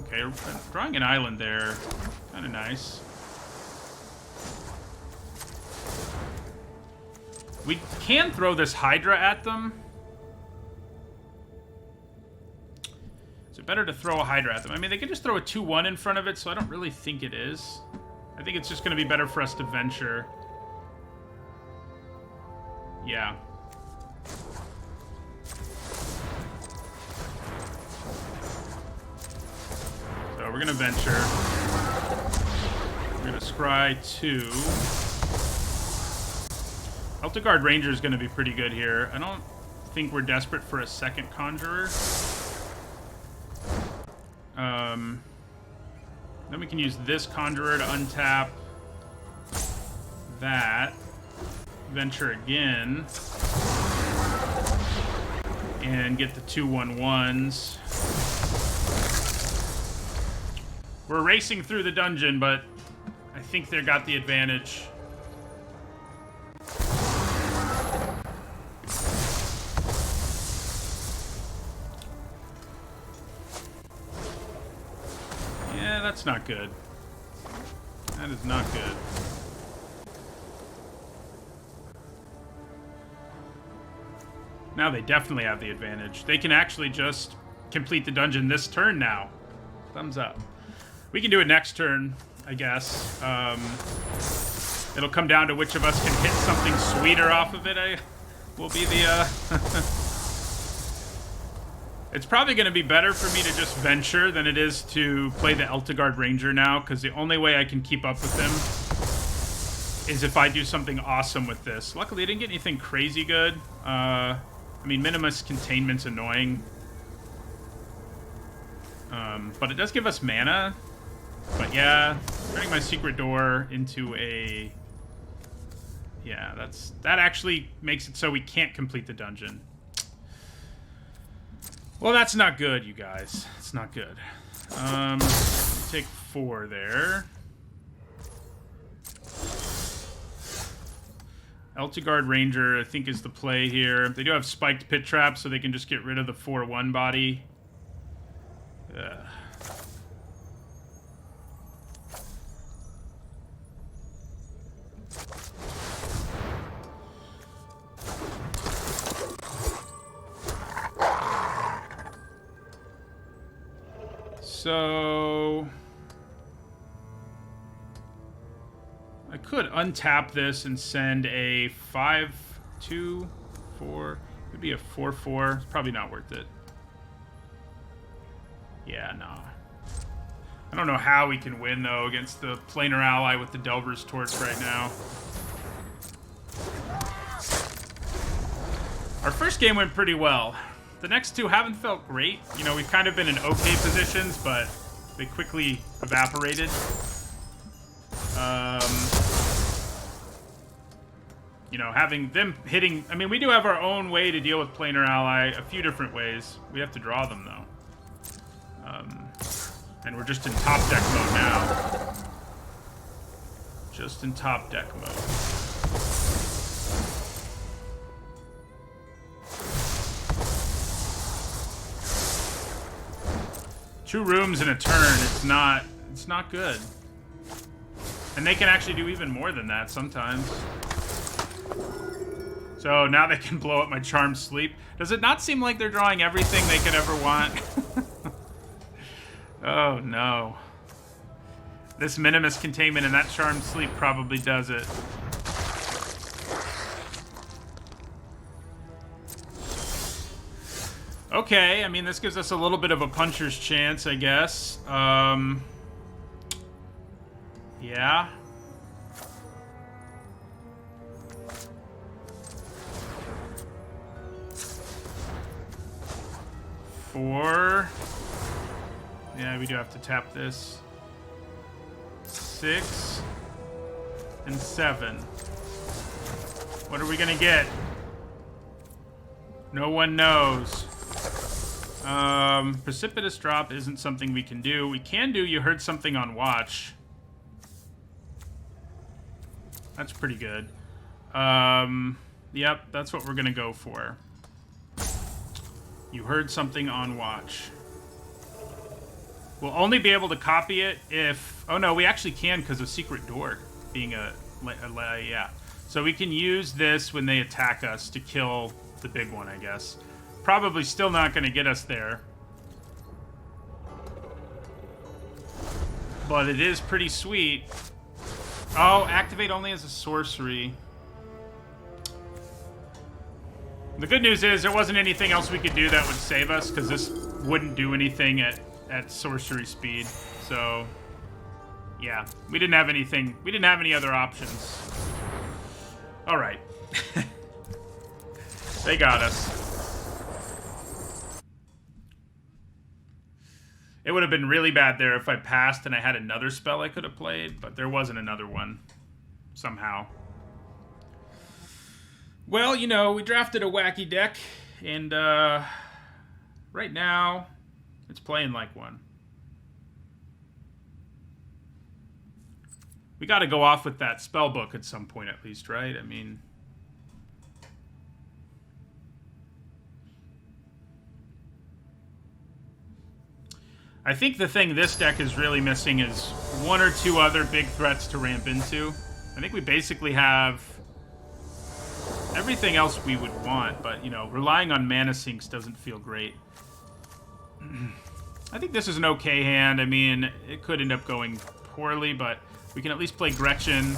Okay, drawing an island there, kind of nice. We can throw this Hydra at them. Better to throw a Hydra at them. I mean, they could just throw a 2-1 in front of it, so I don't really think it is. I think it's just going to be better for us to venture. Yeah. So we're going to venture. We're going to scry 2. Elderguard Ranger is going to be pretty good here. I don't think we're desperate for a second Conjurer. Then we can use this Conjurer to untap that. Venture again. And get the 2/1/1s. We're racing through the dungeon, but I think they got the advantage. Yeah, that's not good. That is not good. Now they definitely have the advantage. They can actually just complete the dungeon this turn now. Thumbs up. We can do it next turn, I guess. It'll come down to which of us can hit something sweeter off of it. Will be the... It's probably going to be better for me to just venture than it is to play the Elderguard Ranger now, because the only way I can keep up with them is if I do something awesome with this. Luckily, I didn't get anything crazy good. I mean, Minimus Containment's annoying. But it does give us mana. But yeah, turning my Secret Door into a... Yeah, that actually makes it so we can't complete the dungeon. Well, that's not good, you guys. It's not good. Take 4 there. Elderguard Ranger, I think, is the play here. They do have spiked pit traps, so they can just get rid of the 4/1 body. Ugh. So I could untap this and send a 5/2/4. It'd be a 4/4. It's probably not worth it. Yeah, no. I don't know how we can win, though, against the planar ally with the Delver's Torch right now. Our first game went pretty well. The next two haven't felt great. You know, we've kind of been in okay positions, but they quickly evaporated. You know, having them hitting... I mean, we do have our own way to deal with planar ally, a few different ways. We have to draw them, though. And we're just in top deck mode now. Just in top deck mode. Two rooms in a turn, it's not good. And they can actually do even more than that sometimes. So now they can blow up my Charmed Sleep. Does it not seem like they're drawing everything they could ever want? Oh no. This Minimus Containment and that Charmed Sleep probably does it. Okay, I mean, this gives us a little bit of a puncher's chance, I guess. Yeah. Four. Yeah, we do have to tap this. 6 and 7. What are we gonna get? No one knows. Precipitous Drop isn't something we can do. We can do You Heard Something on Watch. That's pretty good. Yep, that's what we're gonna go for. You Heard Something on Watch. We'll only be able to copy it if... Oh no, we actually can because of Secret Door being a yeah. So we can use this when they attack us to kill the big one, I guess. Probably still not going to get us there. But it is pretty sweet. Oh, activate only as a sorcery. The good news is there wasn't anything else we could do that would save us, because this wouldn't do anything at sorcery speed. So, yeah, we didn't have anything. We didn't have any other options. All right. They got us. It would have been really bad there if I passed and I had another spell I could have played, but there wasn't another one. Somehow. Well, you know, we drafted a wacky deck, and right now, it's playing like one. We got to go off with that spell book at some point at least, right? I mean... I think the thing this deck is really missing is one or two other big threats to ramp into. I think we basically have everything else we would want, but, you know, relying on mana sinks doesn't feel great. I think this is an okay hand. I mean, it could end up going poorly, but we can at least play Gretchen,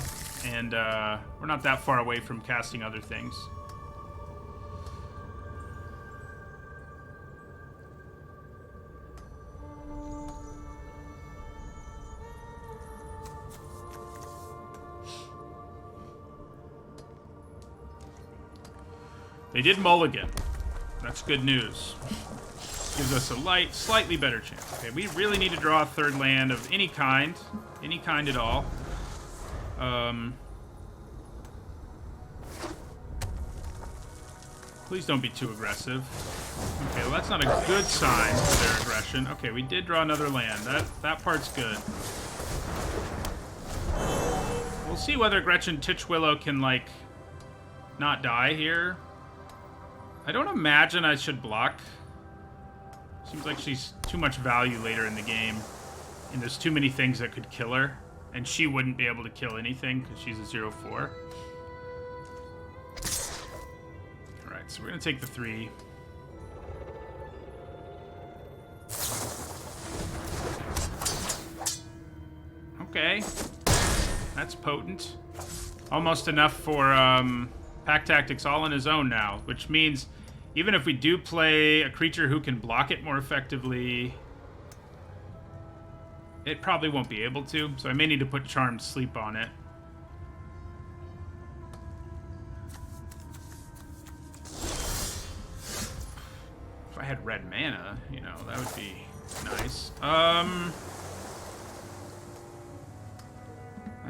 and we're not that far away from casting other things. They did mulligan. That's good news. Gives us a slightly better chance. Okay, we really need to draw a third land of any kind at all. Please don't be too aggressive. Okay, well that's not a good sign for their aggression. Okay, we did draw another land. That part's good. We'll see whether Gretchen Titchwillow can, like, not die here. I don't imagine I should block. Seems like she's too much value later in the game. And there's too many things that could kill her. And she wouldn't be able to kill anything because she's a 0/4. Alright, so we're going to take the 3. Okay. That's potent. Almost enough for Pack Tactics all on his own now, which means even if we do play a creature who can block it more effectively, it probably won't be able to, so I may need to put Charmed Sleep on it. If I had red mana, you know, that would be nice. I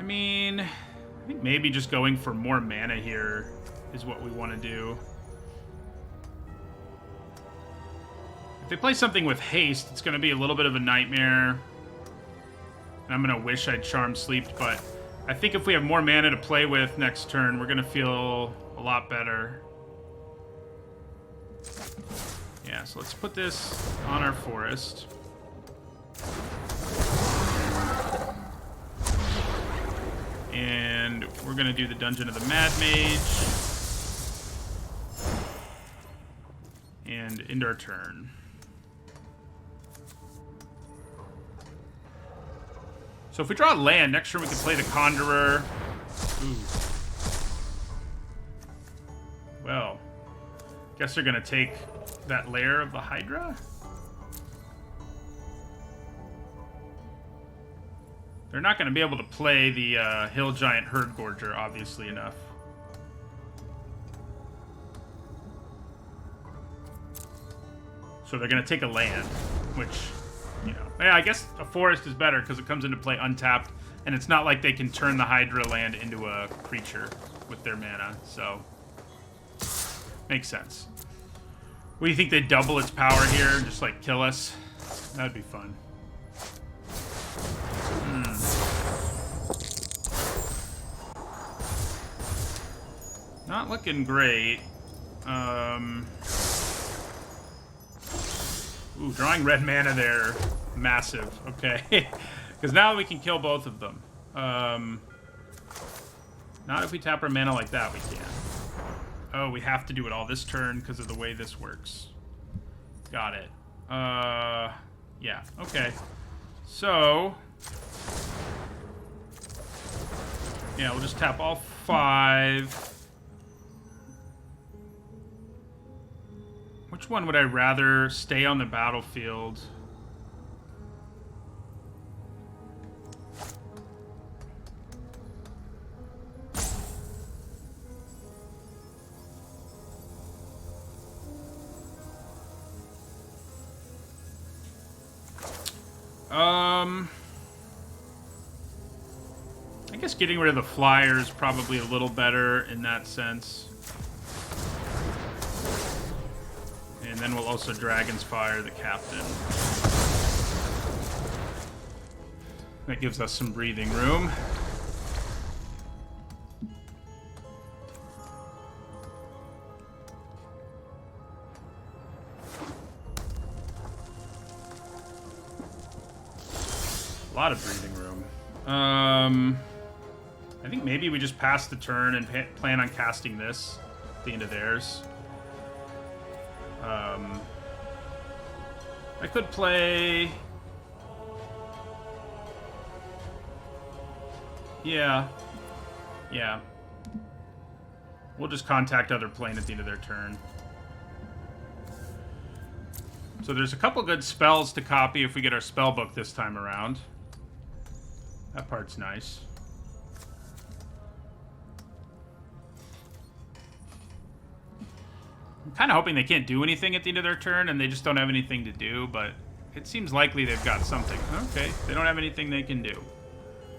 mean, I think maybe just going for more mana here is what we want to do. If they play something with haste, it's going to be a little bit of a nightmare. And I'm going to wish I'd Charmed Sleeped, but I think if we have more mana to play with next turn, we're going to feel a lot better. Yeah, so let's put this on our forest. And we're going to do the Dungeon of the Mad Mage. And end our turn. So if we draw a land, next turn we can play the Conjurer. Ooh. Well, guess they're going to take that lair of the Hydra? They're not going to be able to play the Hill Giant Herd Gorger, obviously enough. So they're going to take a land, which, you know, yeah, I guess a forest is better because it comes into play untapped, and it's not like they can turn the Hydra land into a creature with their mana, so makes sense. What do you think, they double its power here and just, like, kill us? That'd be fun. Not looking great. Ooh, drawing red mana there. Massive. Okay. Because now we can kill both of them. Not if we tap our mana like that, we can't. Oh, we have to do it all this turn because of the way this works. Got it. Yeah. Okay. So... yeah, we'll just tap all 5. Which one would I rather stay on the battlefield? I guess getting rid of the flyer is probably a little better in that sense. And then we'll also Dragon's Fire the captain. That gives us some breathing room. A lot of breathing room. I think maybe we just pass the turn and plan on casting this at the end of theirs. I could play... Yeah. We'll just contact other plane at the end of their turn. So there's a couple good spells to copy if we get our spell book this time around. That part's nice. I'm kind of hoping they can't do anything at the end of their turn and they just don't have anything to do, but it seems likely they've got something. Okay, they don't have anything they can do.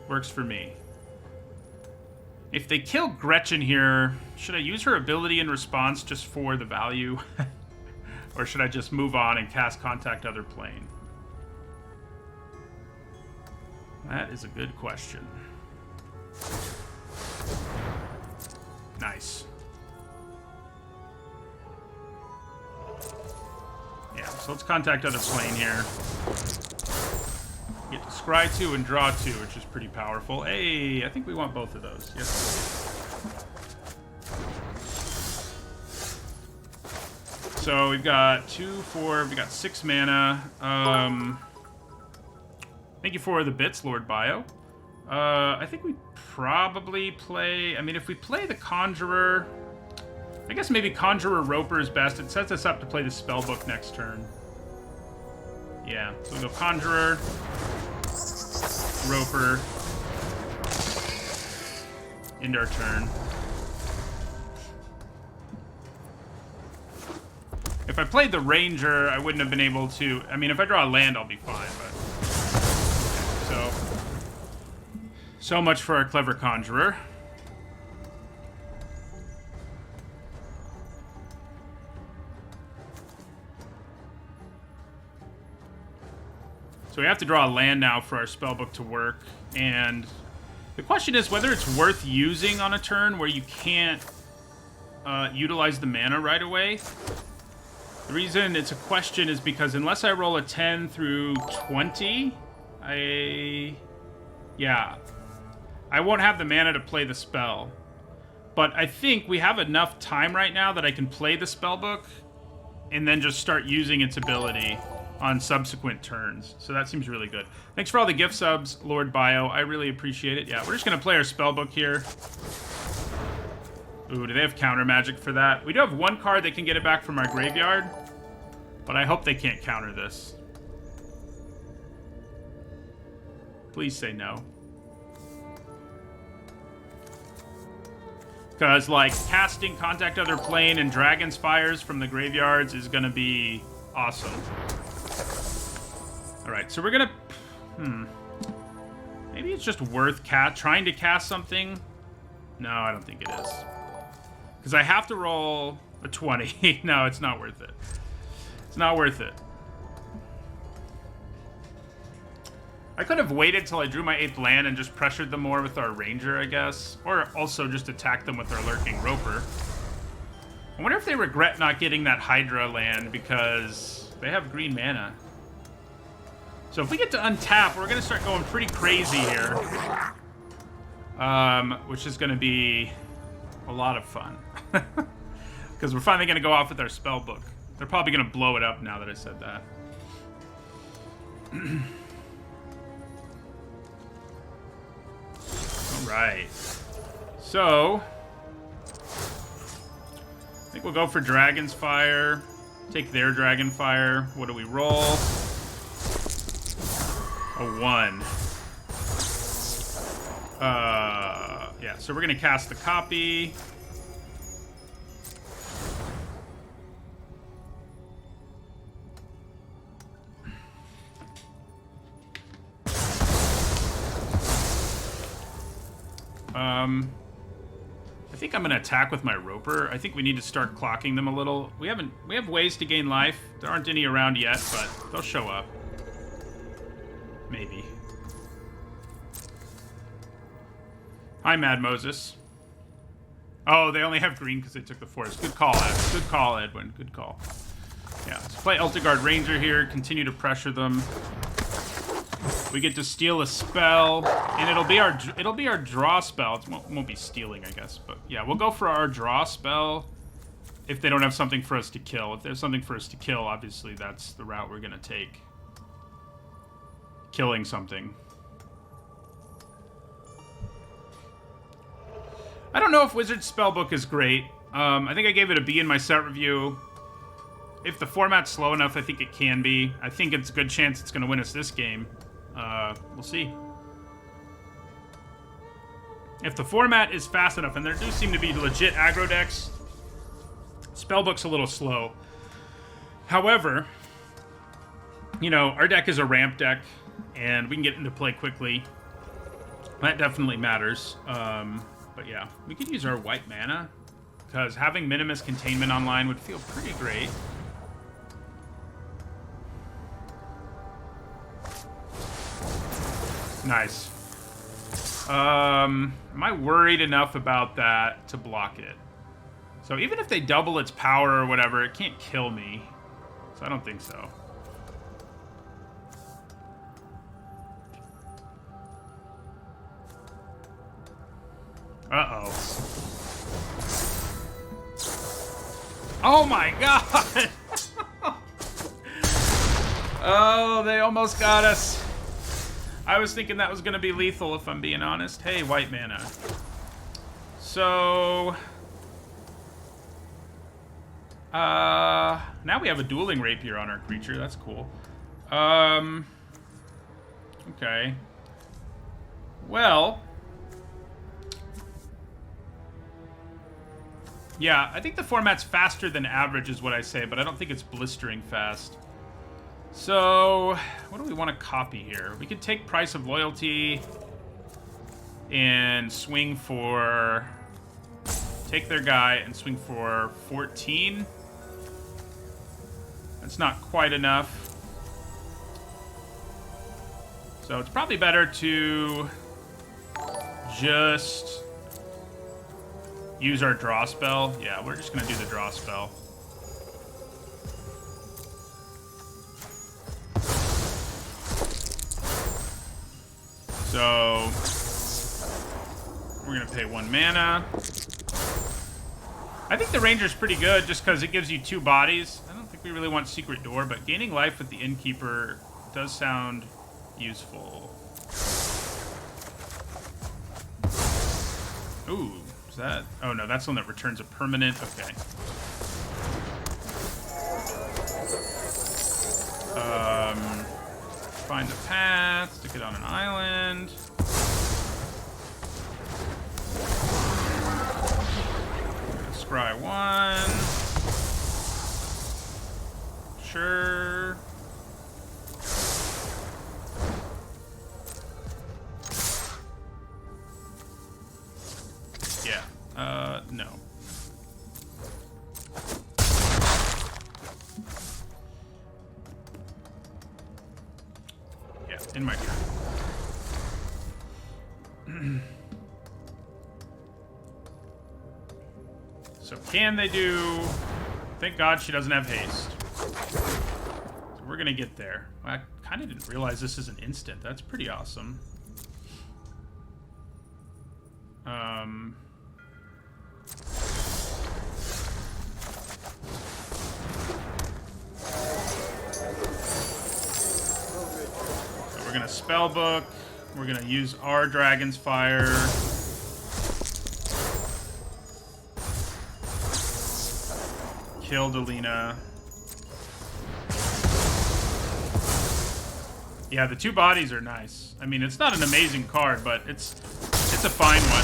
Works for me. If they kill Gretchen here, should I use her ability in response just for the value? Or should I just move on and cast Contact Other Plane? That is a good question. Nice. Yeah, so let's Contact Other Plane here. Get to scry 2 and draw 2, which is pretty powerful. Hey, I think we want both of those. Yes. So we've got 2, 4, we got 6 mana. Thank you for the bits, Lord Bio. I think we probably play... I mean, if we play the Conjurer... I guess maybe Conjurer Roper is best. It sets us up to play the Spellbook next turn. Yeah, so we'll go Conjurer, Roper, end our turn. If I played the Ranger, I wouldn't have been able to... I mean, if I draw a land, I'll be fine, but... So much for our clever Conjurer. So we have to draw a land now for our spellbook to work, and the question is whether it's worth using on a turn where you can't utilize the mana right away. The reason it's a question is because unless I roll a 10 through 20, I won't have the mana to play the spell. But I think we have enough time right now that I can play the spellbook and then just start using its ability on subsequent turns. So that seems really good. Thanks for all the gift subs, Lord Bio. I really appreciate it. Yeah, we're just going to play our spellbook here. Ooh, do they have counter magic for that? We do have one card that can get it back from our graveyard, but I hope they can't counter this. Please say no. Because, like, casting Contact Other Plane and Dragon's Fires from the graveyards is going to be awesome. Alright, so we're going to... Maybe it's just worth trying to cast something. No, I don't think it is. Because I have to roll a 20. No, it's not worth it. It's not worth it. I could have waited till I drew my 8th land and just pressured them more with our Ranger, I guess. Or also just attack them with our Lurking Roper. I wonder if they regret not getting that Hydra land because they have green mana. So if we get to untap, we're going to start going pretty crazy here. Which is going to be a lot of fun. Because we're finally going to go off with our spell book. They're probably going to blow it up now that I said that. Alright. So, I think we'll go for Dragon's Fire. Take their Dragonfire. What do we roll? A 1. Yeah, so we're going to cast the copy. I think I'm going to attack with my Roper. I think we need to start clocking them a little. We have ways to gain life. There aren't any around yet, but they'll show up. Maybe. Hi, Mad Moses. Oh, they only have green because they took the forest. Good call, Edwin. Good call, Edwin. Good call. Yeah, let's play Eltigard Ranger here. Continue to pressure them. We get to steal a spell, and it'll be our draw spell. It won't be stealing, I guess, but yeah, we'll go for our draw spell if they don't have something for us to kill. If there's something for us to kill, obviously that's the route we're gonna take. Killing something. I don't know if Wizard's Spellbook is great. I think I gave it a B in my set review. If the format's slow enough, I think it can be. I think it's a good chance it's gonna win us this game. We'll see. If the format is fast enough, and there do seem to be legit aggro decks, Spellbook's a little slow. However, you know, our deck is a ramp deck, and we can get into play quickly. That definitely matters. But yeah, we could use our white mana, because having Minimus Containment online would feel pretty great. Nice. Am I worried enough about that to block it? So even if they double its power or whatever, it can't kill me. So I don't think so. Uh-oh. Oh my god! Oh, they almost got us. I was thinking that was going to be lethal, if I'm being honest. Hey, white mana. So... now we have a dueling rapier on our creature. That's cool. Okay. Well... yeah, I think the format's faster than average is what I say, but I don't think it's blistering fast. So, what do we want to copy here? We could take Price of Loyalty and swing for... take their guy and swing for 14. That's not quite enough. So it's probably better to just use our draw spell. Yeah, we're just going to do the draw spell. So, we're going to pay 1 mana. I think the Ranger's pretty good just because it gives you 2 bodies. I don't think we really want Secret Door, but gaining life with the Innkeeper does sound useful. Ooh, is that... oh no, that's one that returns a permanent. Okay. Find the path, stick it on an island. Scry 1. Sure. Yeah. No. Yeah, in my turn. So can they do... thank God she doesn't have haste. So we're gonna get there. I kind of didn't realize this is an instant. That's pretty awesome. So we're gonna spellbook. We're gonna use our Dragon's Fire. Kill Delina. Yeah, the 2 bodies are nice. I mean, it's not an amazing card, but it's a fine one.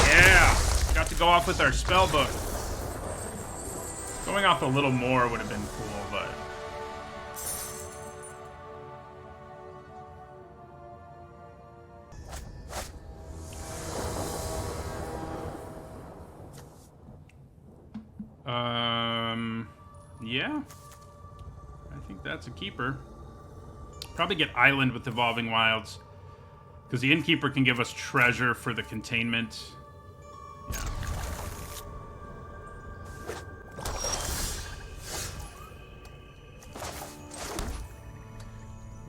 Yeah! Got to go off with our spell book. Going off a little more would have been cool, but... yeah. I think that's a keeper. Probably get Island with Evolving Wilds. Because the Innkeeper can give us treasure for the containment. Yeah.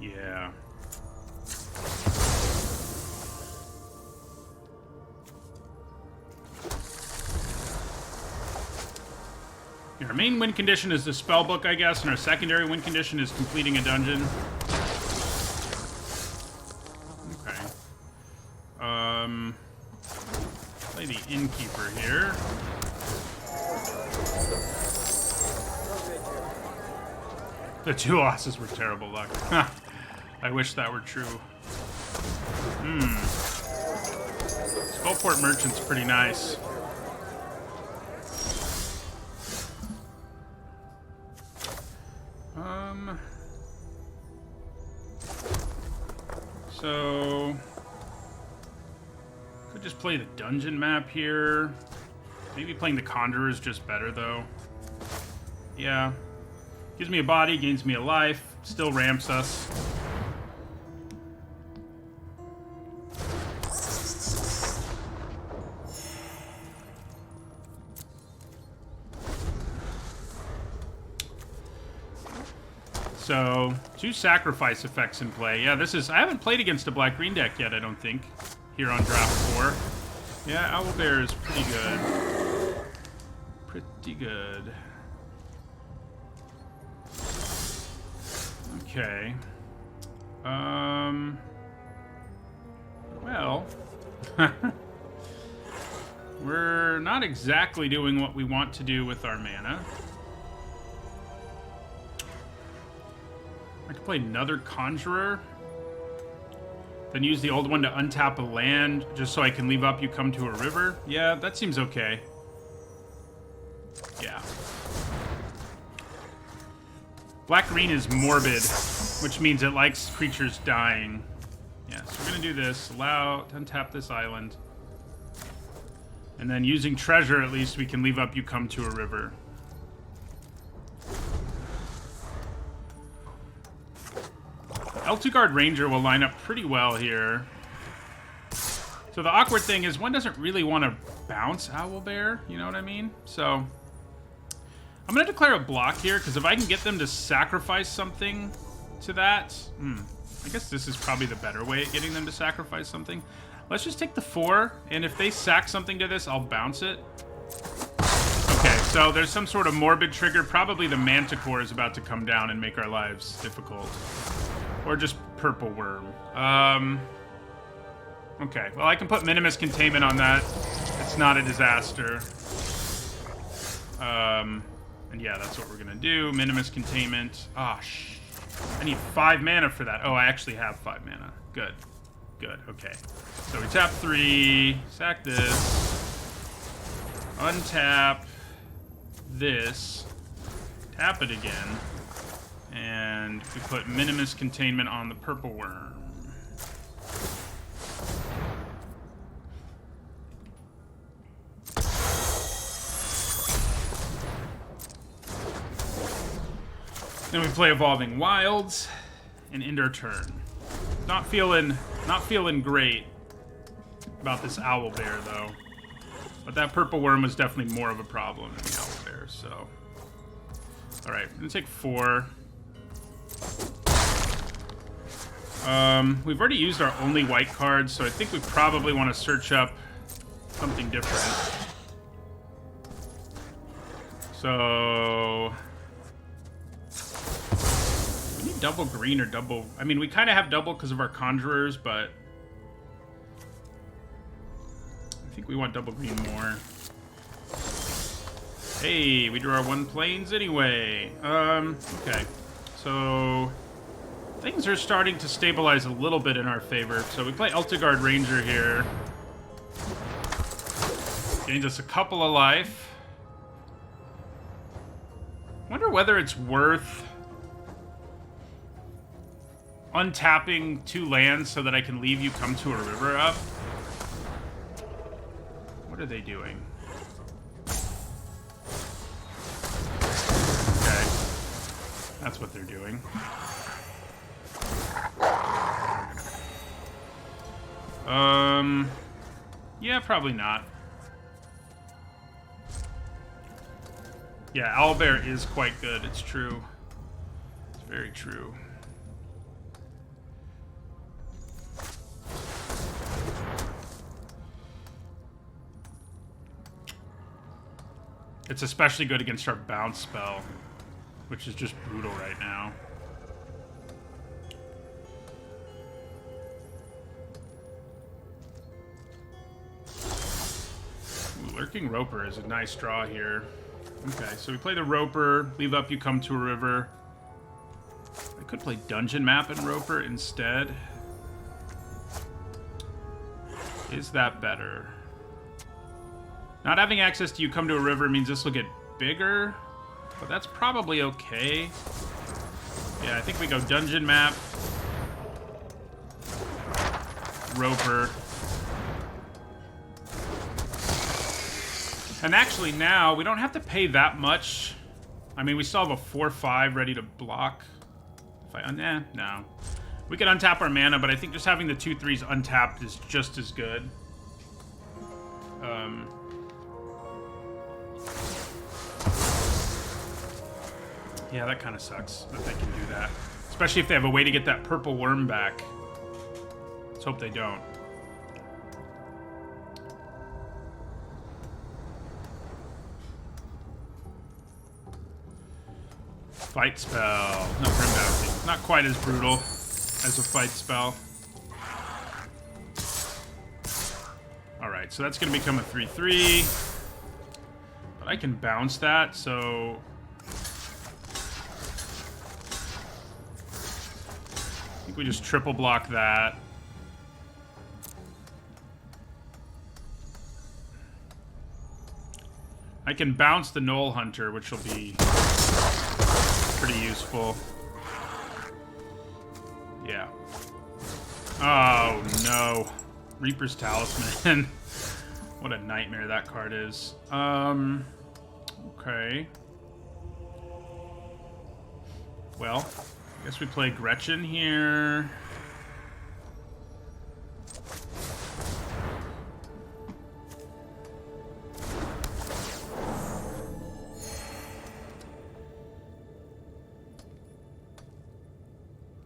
Yeah. Our main win condition is the spellbook, I guess, and our secondary win condition is completing a dungeon. Okay. Play the Innkeeper here. The 2 losses were terrible luck. I wish that were true. Skullport Merchant's pretty nice. So, could just play the dungeon map here. Maybe playing the Conjurer is just better, though. Yeah. Gives me a body, gains me a life, still ramps us. So, 2 sacrifice effects in play. Yeah, this is... I haven't played against a black-green deck yet, I don't think, here on draft 4. Yeah, Owlbear is pretty good. Pretty good. Okay. Well... we're not exactly doing what we want to do with our mana. I could play another Conjurer. Then use the old one to untap a land, just so I can leave up you come to a river. Yeah, that seems okay. Yeah. Black-green is morbid, which means it likes creatures dying. Yeah, so we're gonna do this. Allow, untap this island. And then using treasure, at least, we can leave up you come to a river. L2 Ranger will line up pretty well here. So the awkward thing is one doesn't really want to bounce Owlbear, you know what I mean? So I'm going to declare a block here, because if I can get them to sacrifice something to that... I guess this is probably the better way at getting them to sacrifice something. Let's just take the 4, and if they sack something to this, I'll bounce it. Okay, so there's some sort of morbid trigger. Probably the Manticore is about to come down and make our lives difficult. Or just Purple Worm. Okay, well, I can put Minimus Containment on that. It's not a disaster. And yeah, that's what we're gonna do. Minimus Containment. Ah, I need 5 mana for that. Oh, I actually have 5 mana. Good. Good, okay. So we tap 3, sack this, untap this, tap it again, and we put Minimus Containment on the Purple Worm. Then we play Evolving Wilds and end our turn. Not feeling great about this Owlbear though. But that Purple Worm was definitely more of a problem than the Owlbear, so. Alright, I'm gonna take 4. We've already used our only white card, so I think we probably want to search up something different. So we need double green or double... I mean, we kind of have double because of our Conjurers, but I think we want double green more. Hey, we drew our 1 planes anyway. Okay. So Things are starting to stabilize a little bit in our favor. So we play Ultigard Ranger here. Gains us a couple of life. Wonder whether it's worth untapping 2 lands so that I can leave you come to a river up. What are they doing? Okay. That's what they're doing. Yeah, probably not. Yeah, Owlbear is quite good. It's true. It's very true. It's especially good against our bounce spell, which is just brutal right now. Ooh, Lurking Roper is a nice draw here. Okay, so we play the Roper, leave up, you come to a river. I could play Dungeon Map and Roper instead. Is that better? Not having access to you come to a river means this will get bigger, but that's probably okay. Yeah, I think we go Dungeon Map, Roper. And actually now, we don't have to pay that much. I mean, we still have a 4/5 ready to block. If I, no. We can untap our mana, but I think just having the 2/3s untapped is just as good. Yeah, that kind of sucks that they can do that. Especially if they have a way to get that purple worm back. Let's hope they don't. Fight spell. No, Grim Bounty. Not quite as brutal as a fight spell. Alright, so that's going to become a 3/3. But I can bounce that, so... I think we just triple block that. I can bounce the Knoll Hunter, which will be pretty useful. Yeah. Oh, no. Reaper's Talisman. What a nightmare that card is. Okay. Well, I guess we play Gretchen here.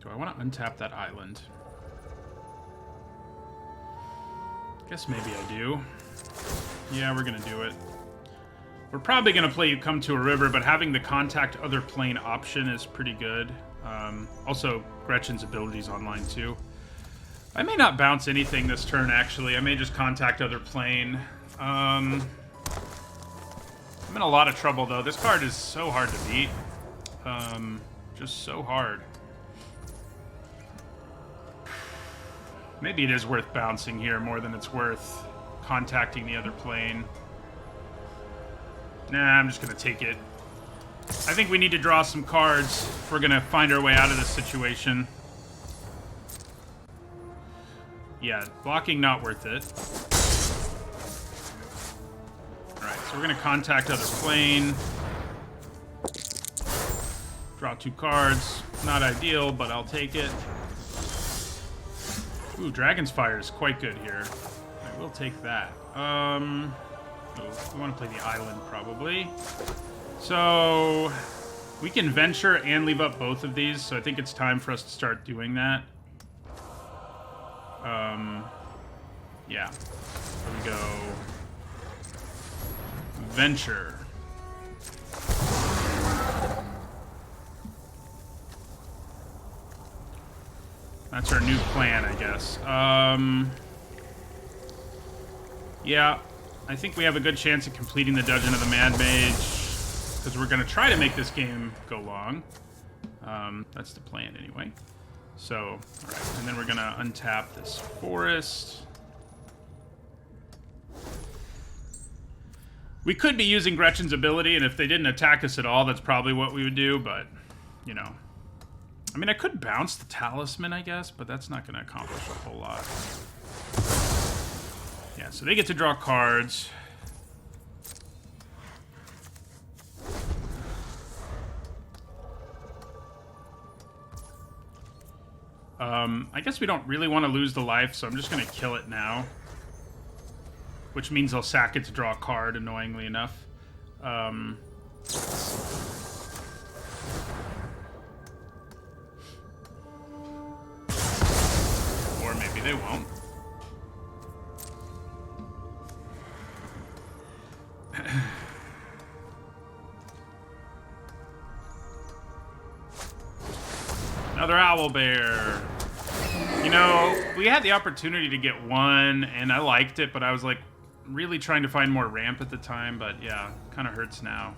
Do I want to untap that island? Guess maybe I do. Yeah, we're gonna do it. We're probably gonna play You Come to a River, but having the contact other plane option is pretty good. Also, Gretchen's ability's online too. I may not bounce anything this turn, actually. I may just contact other plane. I'm in a lot of trouble, though. This card is so hard to beat. Just so hard. Maybe it is worth bouncing here more than it's worth contacting the other plane. Nah, I'm just going to take it. I think we need to draw some cards if we're going to find our way out of this situation. Yeah, blocking not worth it. Alright, so we're going to contact other plane. Draw 2 cards. Not ideal, but I'll take it. Ooh, Dragon's Fire is quite good here. I will take that. Oh, we want to play the island, probably. So, we can venture and leave up both of these, so I think it's time for us to start doing that. Yeah. Here we go. Venture. That's our new plan, I guess. Yeah, I think we have a good chance of completing the Dungeon of the Mad Mage, because we're going to try to make this game go long. That's the plan, anyway. So, all right, and then we're gonna untap this forest. We could be using Gretchen's ability, and if they didn't attack us at all, that's probably what we would do, but, you know. I mean, I could bounce the talisman, I guess, but that's not gonna accomplish a whole lot. Yeah, so they get to draw cards. I guess we don't really want to lose the life, so I'm just going to kill it now. Which means I'll sack it to draw a card, annoyingly enough. Or maybe they won't. Another owlbear. You know, we had the opportunity to get one, and I liked it, but I was like really trying to find more ramp at the time, but yeah, kind of hurts now.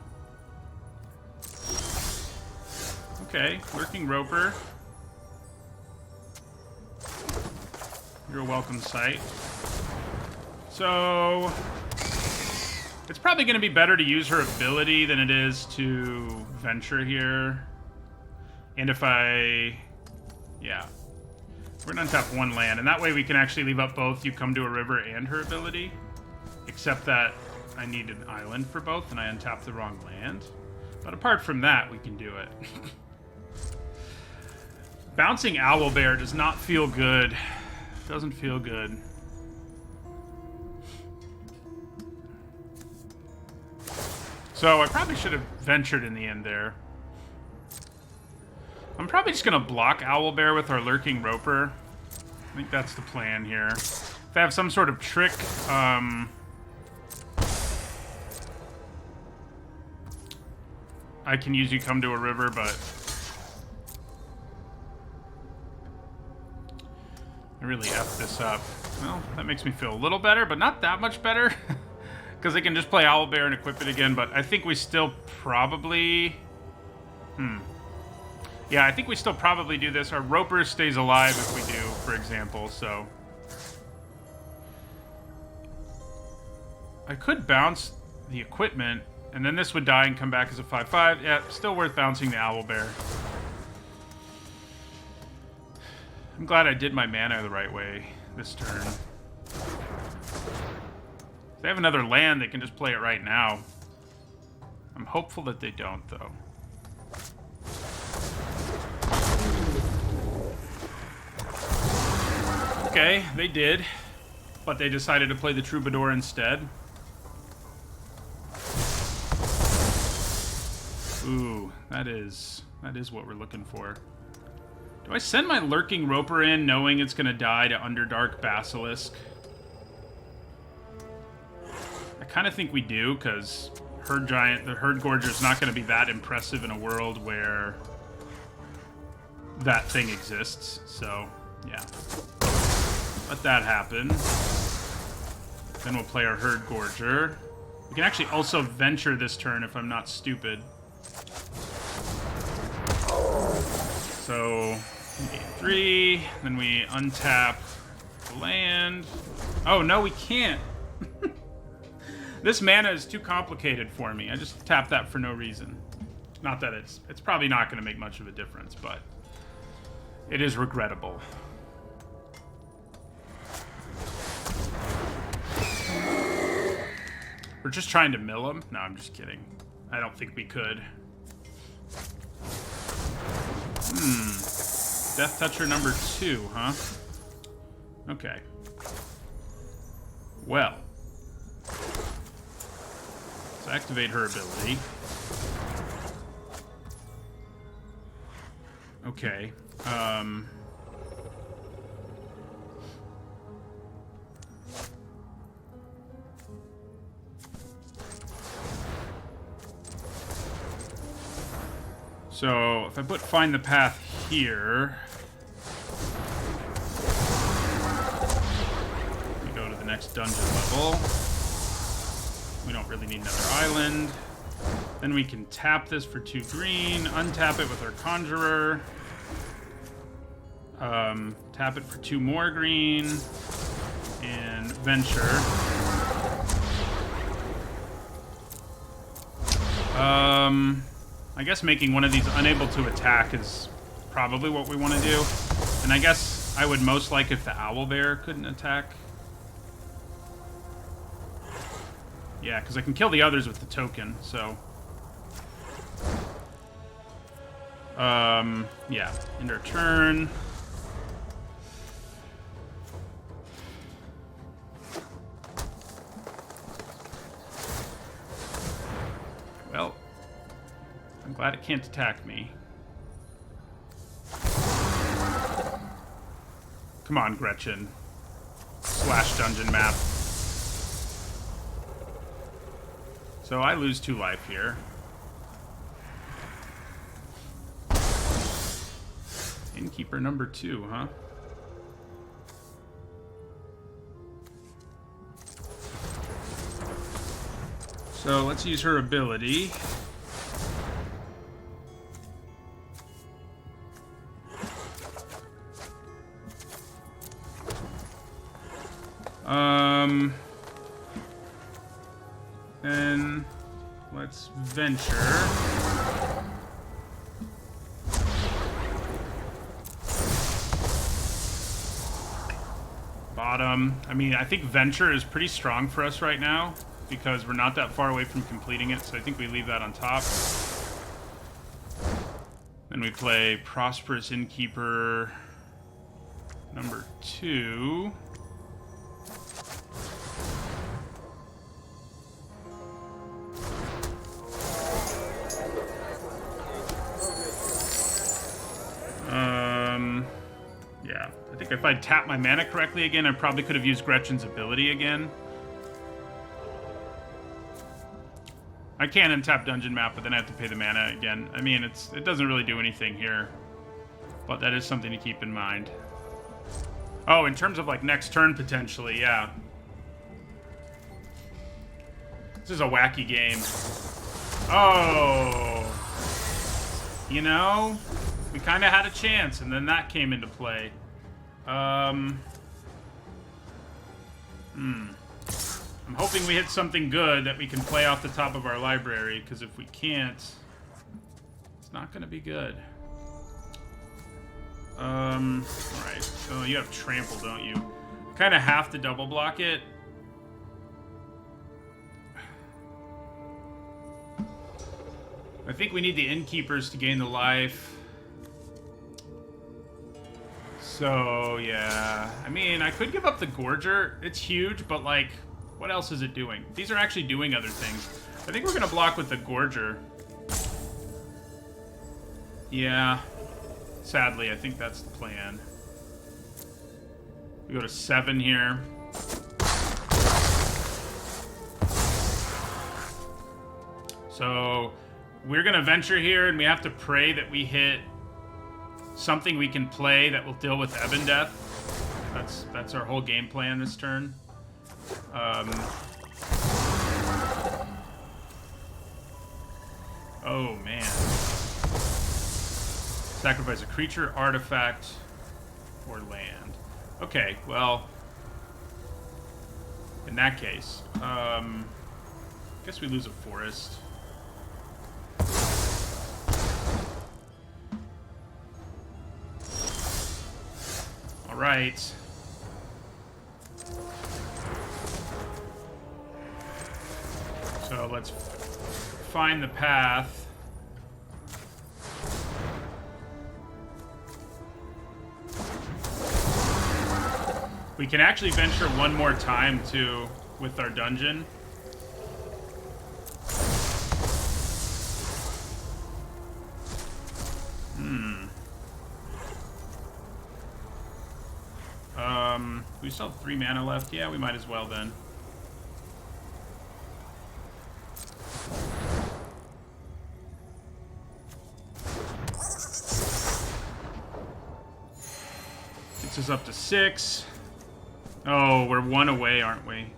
Okay, Lurking Roper. You're a welcome sight. So, it's probably going to be better to use her ability than it is to venture here. And if I... yeah. We're going to untap one land, and that way we can actually leave up both You Come to a River and her ability. Except that I need an island for both, and I untapped the wrong land. But apart from that, we can do it. Bouncing Owlbear does not feel good. Doesn't feel good. So I probably should have ventured in the end there. I'm probably just going to block Owlbear with our Lurking Roper. I think that's the plan here. If I have some sort of trick, I can use You Come to a River, but I really effed this up. Well, that makes me feel a little better, but not that much better. Because I can just play Owlbear and equip it again, but I think we still probably... Yeah, I think we still probably do this. Our Roper stays alive if we do, for example, so... I could bounce the equipment, and then this would die and come back as a 5/5. Yeah, still worth bouncing the Owlbear. I'm glad I did my mana the right way this turn. If they have another land, they can just play it right now. I'm hopeful that they don't, though. Okay, they did, but they decided to play the Troubadour instead. Ooh, that is what we're looking for. Do I send my Lurking Roper in knowing it's going to die to Underdark Basilisk? I kind of think we do, because the Herd Gorger is not going to be that impressive in a world where that thing exists, so yeah. Let that happen. Then we'll play our Herd Gorger. We can actually also venture this turn if I'm not stupid. So, 3, then we untap the land. Oh, no, we can't. This mana is too complicated for me. I just tapped that for no reason. Not that it's probably not going to make much of a difference, but it is regrettable. We're just trying to mill him? No, I'm just kidding. I don't think we could. Death Toucher number 2, huh? Okay. Well. Let's activate her ability. Okay. So, if I put Find the Path here... we go to the next dungeon level. We don't really need another island. Then we can tap this for 2 green, untap it with our Conjurer. Tap it for 2 more green. And venture. I guess making one of these unable to attack is probably what we want to do. And I guess I would most like if the owlbear couldn't attack. Yeah, because I can kill the others with the token, so... yeah, end our turn. Well, I'm glad it can't attack me. Come on, Gretchen. Slash dungeon map. So I lose 2 life here. Innkeeper number 2, huh? So let's use her ability. Then let's venture. Bottom. I mean, I think venture is pretty strong for us right now because we're not that far away from completing it, so I think we leave that on top. Then we play Prosperous Innkeeper number 2. Yeah, I think if I'd tapped my mana correctly again, I probably could have used Gretchen's ability again. I can untap dungeon map, but then I have to pay the mana again. I mean, it doesn't really do anything here, but that is something to keep in mind. Oh, in terms of like next turn potentially, yeah. This is a wacky game. Oh, you know, we kind of had a chance, and then that came into play. I'm hoping we hit something good that we can play off the top of our library, because if we can't, it's not going to be good. Alright, so you have trample, don't you? Kind of have to double block it. I think we need the innkeepers to gain the life. So, yeah. I mean, I could give up the Gorger. It's huge, but, like, what else is it doing? These are actually doing other things. I think we're going to block with the Gorger. Yeah. Sadly, I think that's the plan. We go to 7 here. So, we're going to venture here, and we have to pray that we hit something we can play that will deal with Ebon Death. That's our whole game plan this turn. Oh, man. Sacrifice a creature, artifact, or land. Okay, well, in that case, I guess we lose a forest. All right. So let's find the path. We can actually venture one more time, too, with our dungeon. We still have 3 mana left. Yeah, we might as well, then. Gets us up to 6. Oh, we're 1 away, aren't we?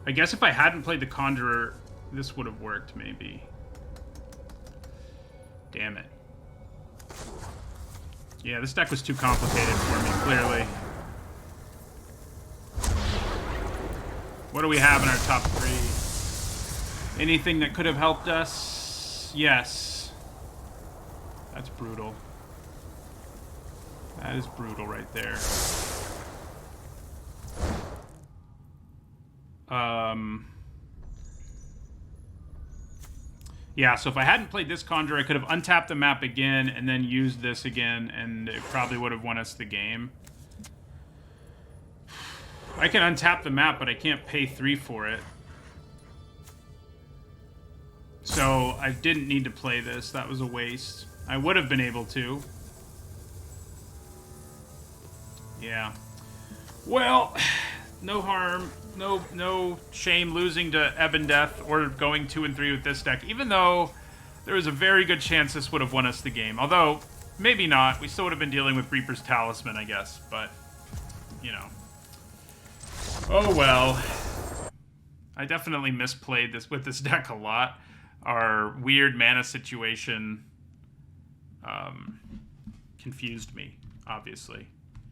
I guess if I hadn't played the Conjurer, this would have worked, maybe. Damn it. Yeah, this deck was too complicated for me, clearly. What do we have in our top 3? Anything that could have helped us? Yes. That's brutal. That is brutal right there. Yeah, so if I hadn't played this Conjure, I could have untapped the map again and then used this again, and it probably would have won us the game. I can untap the map, but I can't pay 3 for it. So I didn't need to play this. That was a waste. I would have been able to. Yeah. Well, no harm. No shame losing to Ebon Death or going 2 and 3 with this deck, even though there was a very good chance this would have won us the game. Although, maybe not. We still would have been dealing with Reaper's Talisman, I guess. But, you know. Oh well. I definitely misplayed this with this deck a lot. Our weird mana situation confused me, obviously.